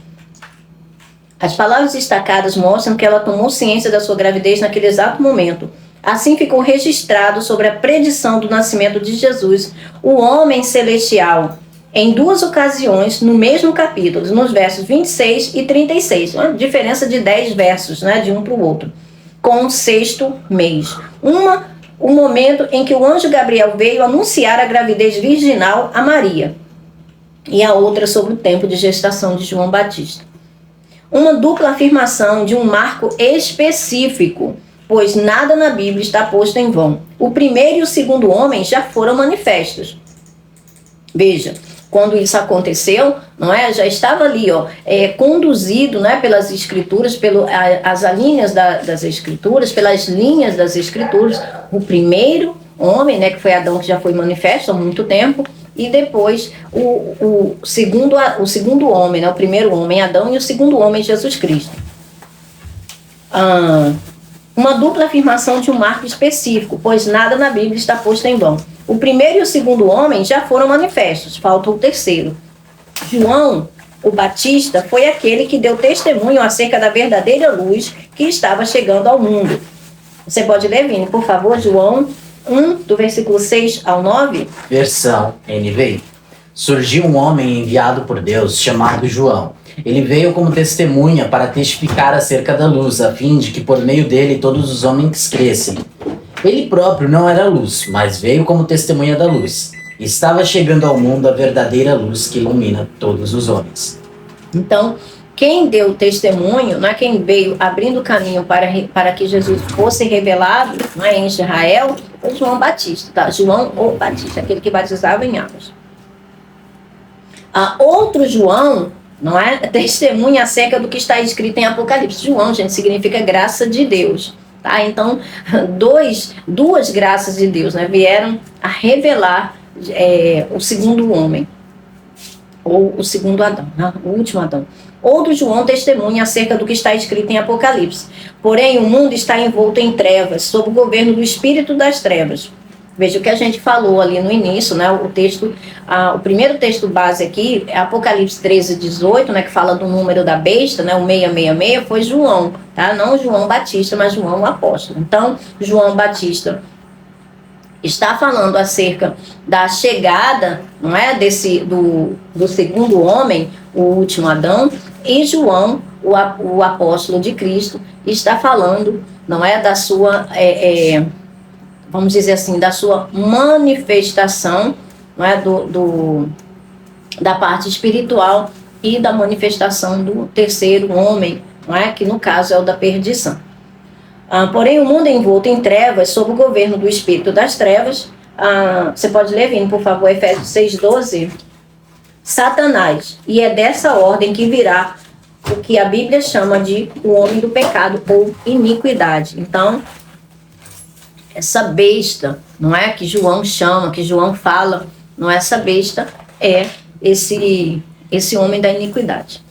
As palavras destacadas mostram que ela tomou ciência da sua gravidez naquele exato momento. Assim ficou registrado sobre a predição do nascimento de Jesus, o homem celestial, em 2 ocasiões, no mesmo capítulo, nos versos 26 e 36. Uma diferença de 10 versos, né, de um para o outro. Com o 6º mês. O momento em que o anjo Gabriel veio anunciar a gravidez virginal a Maria. E a outra sobre o tempo de gestação de João Batista. Uma dupla afirmação de um marco específico pois nada na Bíblia está posto em vão. O primeiro e o segundo homem já foram manifestos. Veja, quando isso aconteceu, não é? Já estava ali, ó, conduzido, né, pelas escrituras, as linhas das escrituras, pelas linhas das escrituras, o primeiro homem, né, que foi Adão, que já foi manifesto há muito tempo, e depois o segundo homem, né, o primeiro homem, Adão, e o segundo homem, Jesus Cristo. Uma dupla afirmação de um marco específico, pois nada na Bíblia está posto em vão. O primeiro e o segundo homem já foram manifestos, falta o terceiro. João, o Batista, foi aquele que deu testemunho acerca da verdadeira luz que estava chegando ao mundo. Você pode ler, Vini, por favor, João 1, do versículo 6 ao 9? Versão NVI. Surgiu um homem enviado por Deus chamado João. Ele veio como testemunha para testificar acerca da luz, a fim de que por meio dele todos os homens crescem. Ele próprio não era luz, mas veio como testemunha da luz. Estava chegando ao mundo a verdadeira luz que ilumina todos os homens. Então, quem deu testemunho, não é, quem veio abrindo caminho para que Jesus fosse revelado, não é, em Israel, foi João Batista, tá? João o Batista, aquele que batizava em águas. Outro João, não é, testemunha acerca do que está escrito em Apocalipse. João, gente, significa graça de Deus. Tá? Então, duas graças de Deus, né, vieram a revelar o segundo homem, ou o segundo Adão, né, o último Adão. Outro João testemunha acerca do que está escrito em Apocalipse. Porém, o mundo está envolto em trevas, sob o governo do espírito das trevas. Veja o que a gente falou ali no início, né? O primeiro texto base aqui é Apocalipse 13, 18, né? Que fala do número da besta, né? O 666 foi João, tá? Não João Batista, mas João o apóstolo. Então, João Batista está falando acerca da chegada, não é? Do segundo homem, o último Adão, e João, o apóstolo de Cristo, está falando, não é? Da sua... vamos dizer assim, da sua manifestação, não é, da parte espiritual e da manifestação do terceiro homem, não é, que no caso é o da perdição. Porém, o mundo é envolto em trevas, sob o governo do espírito das trevas. Você pode ler, Vini, por favor, Efésios 6,12. Satanás, e é dessa ordem que virá o que a Bíblia chama de o homem do pecado ou iniquidade. Então, essa besta, não é, que João chama, que João fala, não é, essa besta é esse homem da iniquidade.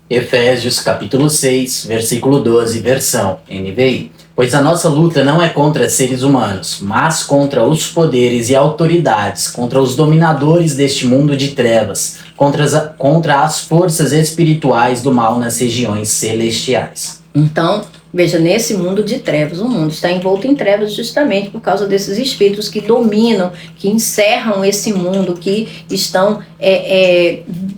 Efésios capítulo 6, versículo 12, versão NVI. Pois a nossa luta não é contra seres humanos, mas contra os poderes e autoridades, contra os dominadores deste mundo de trevas, contra as forças espirituais do mal nas regiões celestiais. Então, veja, nesse mundo de trevas, o mundo está envolto em trevas justamente por causa desses espíritos que dominam, que encerram esse mundo, que estão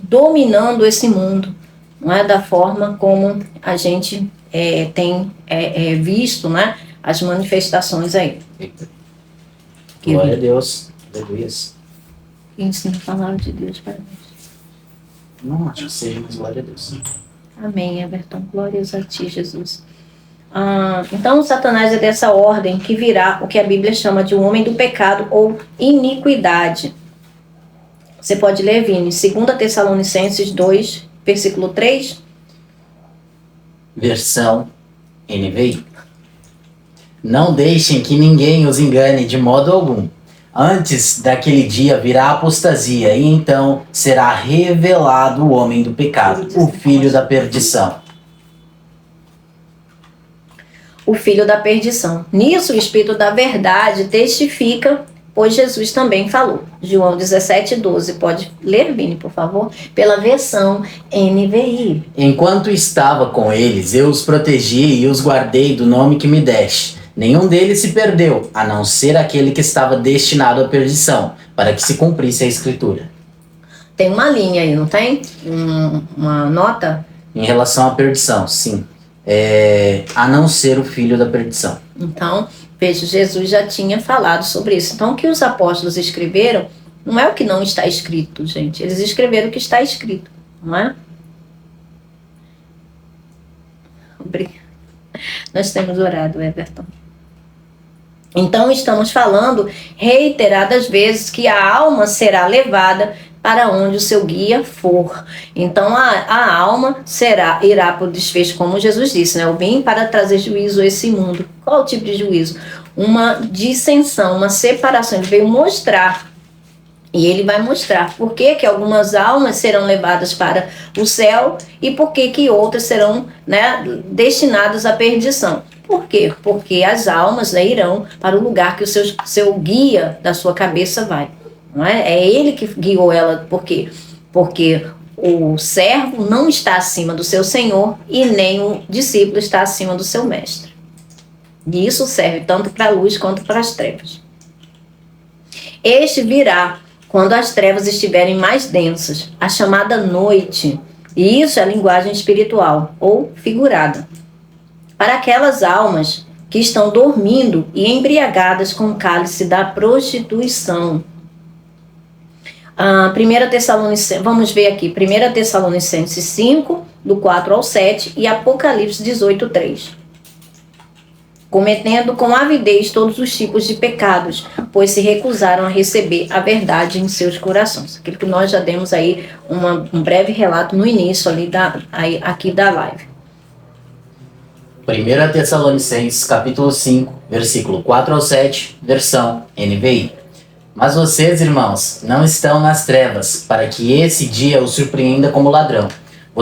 dominando esse mundo, não é, da forma como a gente tem visto, né, as manifestações aí. Glória a Deus. Aleluia. Ensina a palavra de Deus para nós. Não acho que seja, mas glória a Deus. Amém, Everton. Glórias a ti, Jesus. Então, Satanás é dessa ordem que virá o que a Bíblia chama de um homem do pecado ou iniquidade. Você pode ler, Vini, 2 Tessalonicenses 2, versículo 3. Versão NVI. Não deixem que ninguém os engane de modo algum. Antes daquele dia virá a apostasia, e então será revelado o homem do pecado, o filho da perdição. O filho da perdição. Nisso o Espírito da verdade testifica, pois Jesus também falou. João 17, 12. Pode ler, Vini, por favor? Pela versão NVI. Enquanto estava com eles, eu os protegi e os guardei do nome que me deste. Nenhum deles se perdeu, a não ser aquele que estava destinado à perdição, para que se cumprisse a Escritura. Tem uma linha aí, não tem? Uma nota? Em relação à perdição, sim. A não ser o filho da perdição. Então, veja, Jesus já tinha falado sobre isso. Então, o que os apóstolos escreveram não é o que não está escrito, gente. Eles escreveram o que está escrito, não é? Obrigada. Nós temos orado, Everton. Então estamos falando reiteradas vezes que a alma será levada para onde o seu guia for. Então a alma irá para o desfecho, como Jesus disse, né? Eu vim para trazer juízo a esse mundo. Qual o tipo de juízo? Uma dissensão, uma separação. Ele veio mostrar. E ele vai mostrar por que que algumas almas serão levadas para o céu e por que que outras serão, né, destinadas à perdição. Por quê? Porque as almas, né, irão para o lugar que o seu guia da sua cabeça vai. Não é? É ele que guiou ela. Por quê? Porque o servo não está acima do seu senhor e nem o discípulo está acima do seu mestre. E isso serve tanto para a luz quanto para as trevas. Este virá quando as trevas estiverem mais densas, a chamada noite. E isso é a linguagem espiritual ou figurada. Para aquelas almas que estão dormindo e embriagadas com o cálice da prostituição. 1 Tessalonicenses, vamos ver aqui, 1 Tessalonicenses 5, do 4 ao 7 e Apocalipse 18, 3. Cometendo com avidez todos os tipos de pecados, pois se recusaram a receber a verdade em seus corações. Aquilo que nós já demos aí um breve relato no início ali aqui da live. 1 Tessalonicenses capítulo 5, versículo 4 ao 7, versão NVI. Mas vocês, irmãos, não estão nas trevas, para que esse dia os surpreenda como ladrão.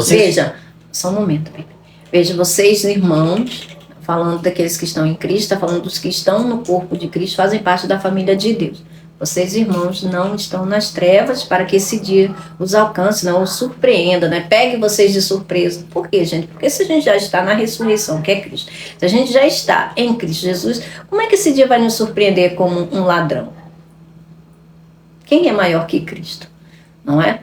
Veja, só um momento, Pepe. Veja, vocês, irmãos, falando daqueles que estão em Cristo, está falando dos que estão no corpo de Cristo, fazem parte da família de Deus. Vocês, irmãos, não estão nas trevas para que esse dia os alcance, não os surpreenda, né? Pegue vocês de surpresa. Por quê, gente? Porque se a gente já está na ressurreição, que é Cristo, se a gente já está em Cristo Jesus, como é que esse dia vai nos surpreender como um ladrão? Quem é maior que Cristo? Não é?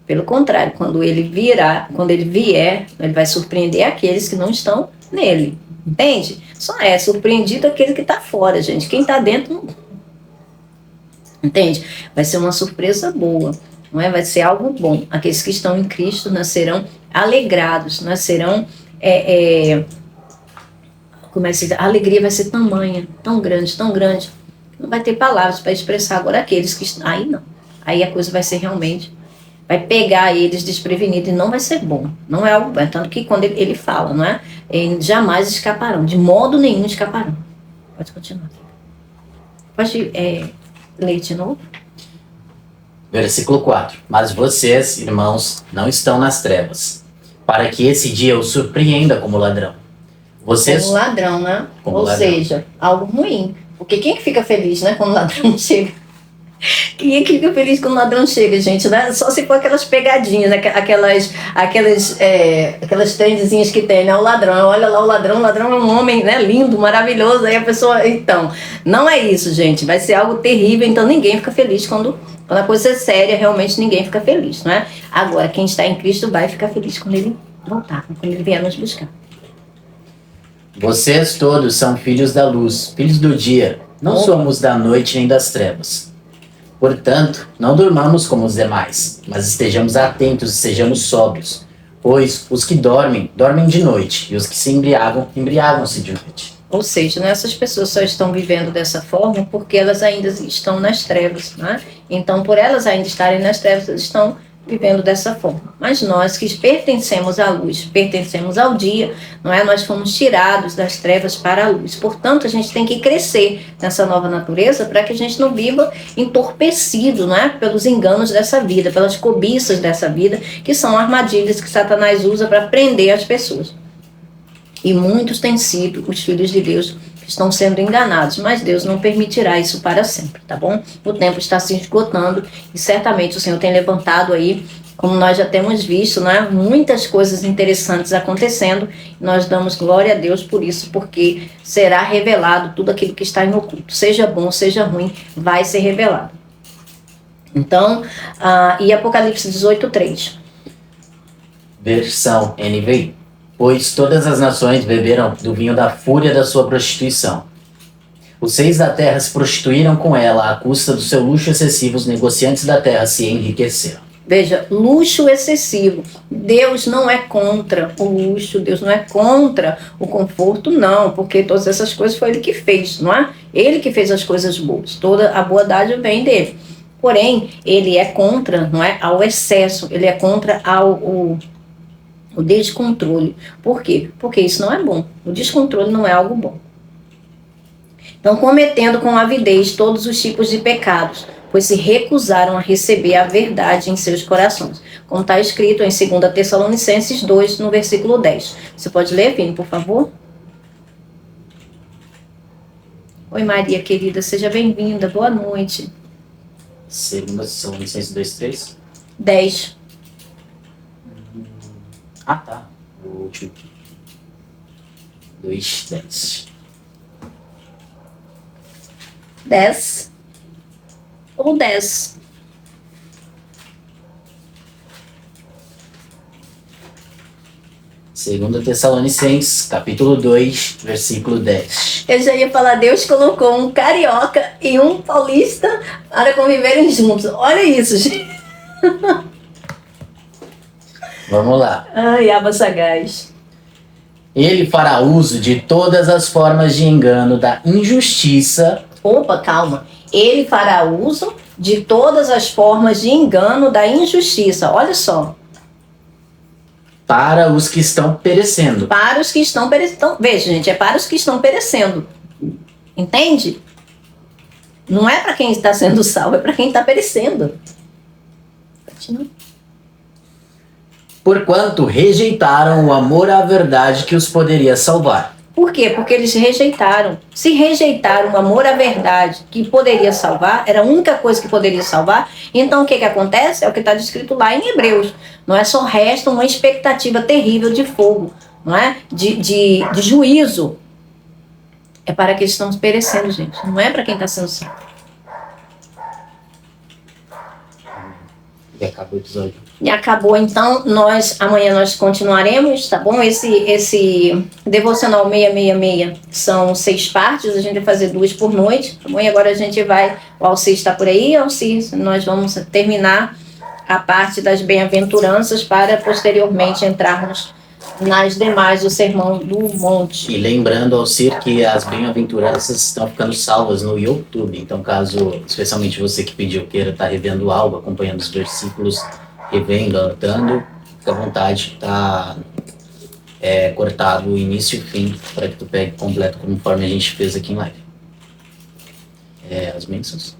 Pelo contrário, quando ele vier, ele vai surpreender aqueles que não estão nele. Entende? Só é surpreendido aquele que está fora, gente. Quem está dentro não. Entende? Vai ser uma surpresa boa, não é? Vai ser algo bom. Aqueles que estão em Cristo nascerão alegrados, nascerão. Como é que se diz? A alegria vai ser tamanha, tão grande, que não vai ter palavras para expressar. Agora aqueles que. Aí não. Aí a coisa vai ser realmente. Vai pegar eles desprevenidos e não vai ser bom. Não é algo bom. Tanto que quando ele fala, não é? Eles jamais escaparão. De modo nenhum escaparão. Pode continuar. Pode ler de novo. Versículo 4. Mas vocês, irmãos, não estão nas trevas, para que esse dia os surpreenda como ladrão. Vocês... Como ladrão, né? Como Ou ladrão. Seja, algo ruim. Porque quem que fica feliz, né? Quando o ladrão chega? Quem é que fica feliz quando o ladrão chega, gente, né? Só se for aquelas pegadinhas, né? Aquelas trendezinhas que tem, né? O ladrão, olha lá o ladrão é um homem, né? Lindo, maravilhoso. Aí a pessoa, então, não é isso, gente. Vai ser algo terrível, então ninguém fica feliz quando a coisa é séria, realmente ninguém fica feliz, não é? Agora, quem está em Cristo vai ficar feliz quando ele voltar, quando ele vier nos buscar. Vocês todos são filhos da luz, filhos do dia. Não somos da noite nem das trevas. Portanto, não durmamos como os demais, mas estejamos atentos e sejamos sóbrios. Pois os que dormem, dormem de noite, e os que se embriagam, embriagam-se de noite. Ou seja, né, essas pessoas só estão vivendo dessa forma porque elas ainda estão nas trevas, né? Então, por elas ainda estarem nas trevas, elas estão vivendo dessa forma. Mas nós que pertencemos à luz, pertencemos ao dia, não é? Nós fomos tirados das trevas para a luz. Portanto, a gente tem que crescer nessa nova natureza para que a gente não viva entorpecido, não é? Pelos enganos dessa vida, pelas cobiças dessa vida, que são armadilhas que Satanás usa para prender as pessoas. E muitos têm sido os filhos de Deus que estão sendo enganados, mas Deus não permitirá isso para sempre, tá bom? O tempo está se esgotando e certamente o Senhor tem levantado aí, como nós já temos visto, né, muitas coisas interessantes acontecendo. Nós damos glória a Deus por isso, porque será revelado tudo aquilo que está em oculto, seja bom, seja ruim, vai ser revelado. Então, e Apocalipse 18, 3. Versão NVI. Pois todas as nações beberam do vinho da fúria da sua prostituição. Os reis da terra se prostituíram com ela à custa do seu luxo excessivo, os negociantes da terra se enriqueceram. Veja, luxo excessivo. Deus não é contra o luxo, Deus não é contra o conforto, não, porque todas essas coisas foi Ele que fez, não é? Ele que fez as coisas boas, toda a boa dádiva vem dele. Porém, Ele é contra, não é, ao excesso, Ele é contra o descontrole. Por quê? Porque isso não é bom. O descontrole não é algo bom. Então, cometendo com avidez todos os tipos de pecados, pois se recusaram a receber a verdade em seus corações. Como está escrito em 2 Tessalonicenses 2, no versículo 10. Você pode ler, Vini, por favor? Oi, Maria, querida, seja bem-vinda. Boa noite. 2 Tessalonicenses 2:3? 10. Ah, tá. O último. 2:10. 10 ou 10. Segunda Tessalonicenses, capítulo 2, versículo 10. Eu já ia falar, Deus colocou um carioca e um paulista para conviverem juntos. Olha isso, gente. Vamos lá. Ai, aba sagaz. Ele fará uso de todas as formas de engano da injustiça. Opa, calma. Ele fará uso de todas as formas de engano da injustiça. Olha só. Para os que estão perecendo. Para os que estão perecendo. Veja, gente, é para os que estão perecendo. Entende? Não é para quem está sendo salvo, é para quem está perecendo. Continua. Porquanto rejeitaram o amor à verdade que os poderia salvar. Por quê? Porque eles rejeitaram. Se rejeitaram o amor à verdade que poderia salvar, era a única coisa que poderia salvar, então o que acontece? É o que está descrito lá em Hebreus. Não é só resta uma expectativa terrível de fogo, não é? De juízo. É para que estamos perecendo, gente. Não é para quem está sendo salvo. E acabou o episódio. E acabou, então, amanhã nós continuaremos, tá bom? Esse devocional 666 são 6 partes, a gente vai fazer 2 por noite, tá bom? E agora a gente o Alci está por aí, Alci, nós vamos terminar a parte das bem-aventuranças para posteriormente entrarmos nas demais do Sermão do Monte. E lembrando ao Cir que as bem-aventuranças estão ficando salvas no YouTube, então caso, especialmente você que pediu, queira estar revendo algo, acompanhando os versículos, revendo, anotando, fica à vontade, tá cortado o início e o fim, para que tu pegue completo conforme a gente fez aqui em live. As bênçãos.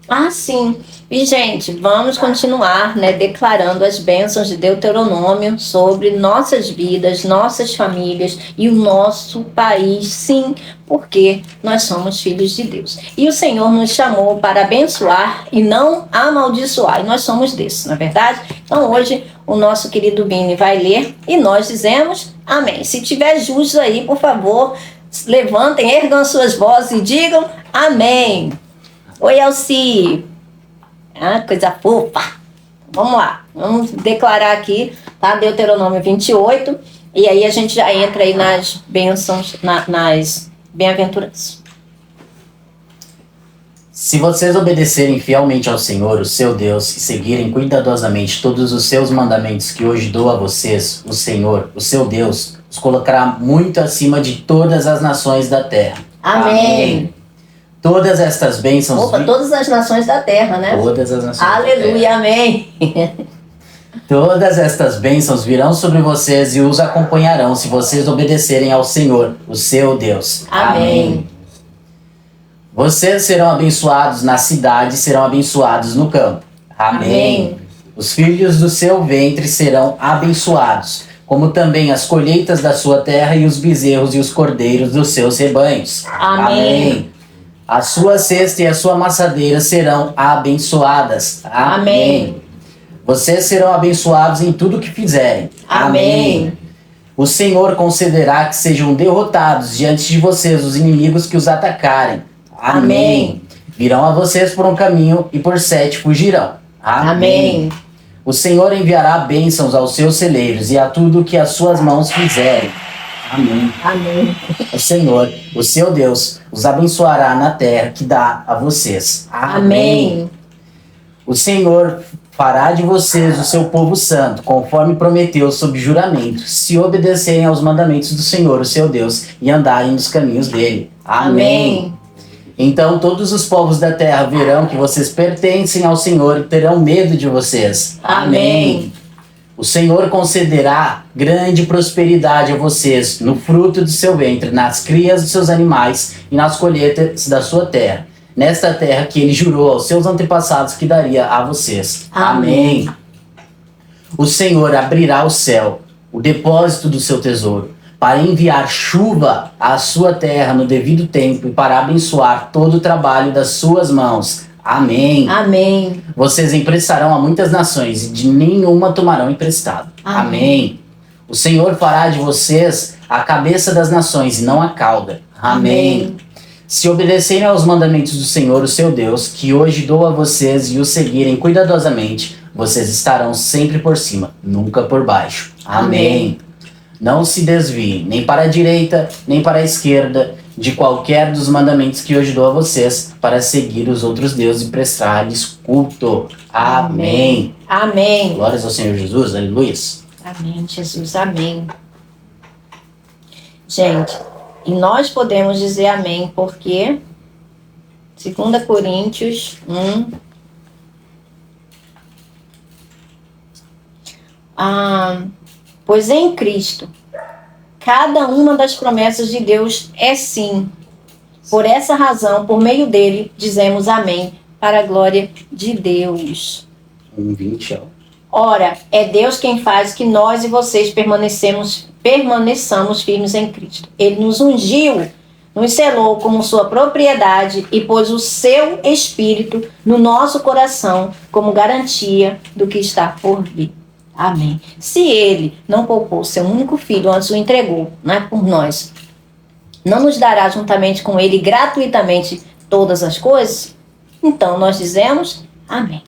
Ah, sim. E, gente, vamos continuar, né, declarando as bênçãos de Deuteronômio sobre nossas vidas, nossas famílias e o nosso país, sim, porque nós somos filhos de Deus. E o Senhor nos chamou para abençoar e não amaldiçoar, e nós somos desses, não é verdade? Então, hoje, o nosso querido Vini vai ler e nós dizemos amém. Se tiver justos aí, por favor, levantem, ergam suas vozes e digam amém. Oi, Alci. Ah, coisa fofa. Vamos lá. Vamos declarar aqui, tá? Deuteronômio 28. E aí a gente já entra aí nas bênçãos, nas bem-aventuranças. Se vocês obedecerem fielmente ao Senhor, o seu Deus, e seguirem cuidadosamente todos os seus mandamentos que hoje dou a vocês, o Senhor, o seu Deus, os colocará muito acima de todas as nações da terra. Amém. Todas estas bênçãos... Opa, todas as nações da terra, né? Todas as nações Aleluia, da terra. amém. Todas estas bênçãos virão sobre vocês e os acompanharão se vocês obedecerem ao Senhor, o seu Deus. Amém. Vocês serão abençoados na cidade e serão abençoados no campo. Amém. Os filhos do seu ventre serão abençoados, como também as colheitas da sua terra e os bezerros e os cordeiros dos seus rebanhos. Amém. A sua cesta e a sua amassadeira serão abençoadas. Amém. Vocês serão abençoados em tudo que fizerem. Amém. O Senhor concederá que sejam derrotados diante de vocês os inimigos que os atacarem. Amém. Virão a vocês por um caminho e por 7 fugirão. Amém. O Senhor enviará bênçãos aos seus celeiros e a tudo que as suas mãos fizerem. Amém. Amém. O Senhor, o seu Deus, os abençoará na terra que dá a vocês. Amém. O Senhor fará de vocês o seu povo santo, conforme prometeu sob juramento, se obedecerem aos mandamentos do Senhor, o seu Deus, e andarem nos caminhos dele. Amém. Então todos os povos da terra verão que vocês pertencem ao Senhor e terão medo de vocês. Amém. O Senhor concederá grande prosperidade a vocês no fruto do seu ventre, nas crias dos seus animais e nas colheitas da sua terra, nesta terra que ele jurou aos seus antepassados que daria a vocês. Amém. O Senhor abrirá o céu, o depósito do seu tesouro, para enviar chuva à sua terra no devido tempo e para abençoar todo o trabalho das suas mãos. Amém. Amém. Vocês emprestarão a muitas nações e de nenhuma tomarão emprestado. Amém. O Senhor fará de vocês a cabeça das nações e não a cauda. Amém. Se obedecerem aos mandamentos do Senhor, o seu Deus, que hoje dou a vocês, e os seguirem cuidadosamente, vocês estarão sempre por cima, nunca por baixo. Amém. Não se desviem, nem para a direita, nem para a esquerda, de qualquer dos mandamentos que hoje dou a vocês, para seguir os outros deuses e prestar-lhes culto. Amém. Amém. Glórias ao Senhor Jesus, aleluia. Amém, Jesus, amém. Gente, e nós podemos dizer amém, porque 2 Coríntios 1... Pois em Cristo, cada uma das promessas de Deus é sim. Por essa razão, por meio dele, dizemos amém, para a glória de Deus. 1:20. Ora, é Deus quem faz que nós e vocês permaneçamos firmes em Cristo. Ele nos ungiu, nos selou como sua propriedade e pôs o seu Espírito no nosso coração como garantia do que está por vir. Amém. Se ele não poupou seu único filho, antes o entregou, por nós, não nos dará juntamente com ele gratuitamente todas as coisas? Então nós dizemos amém.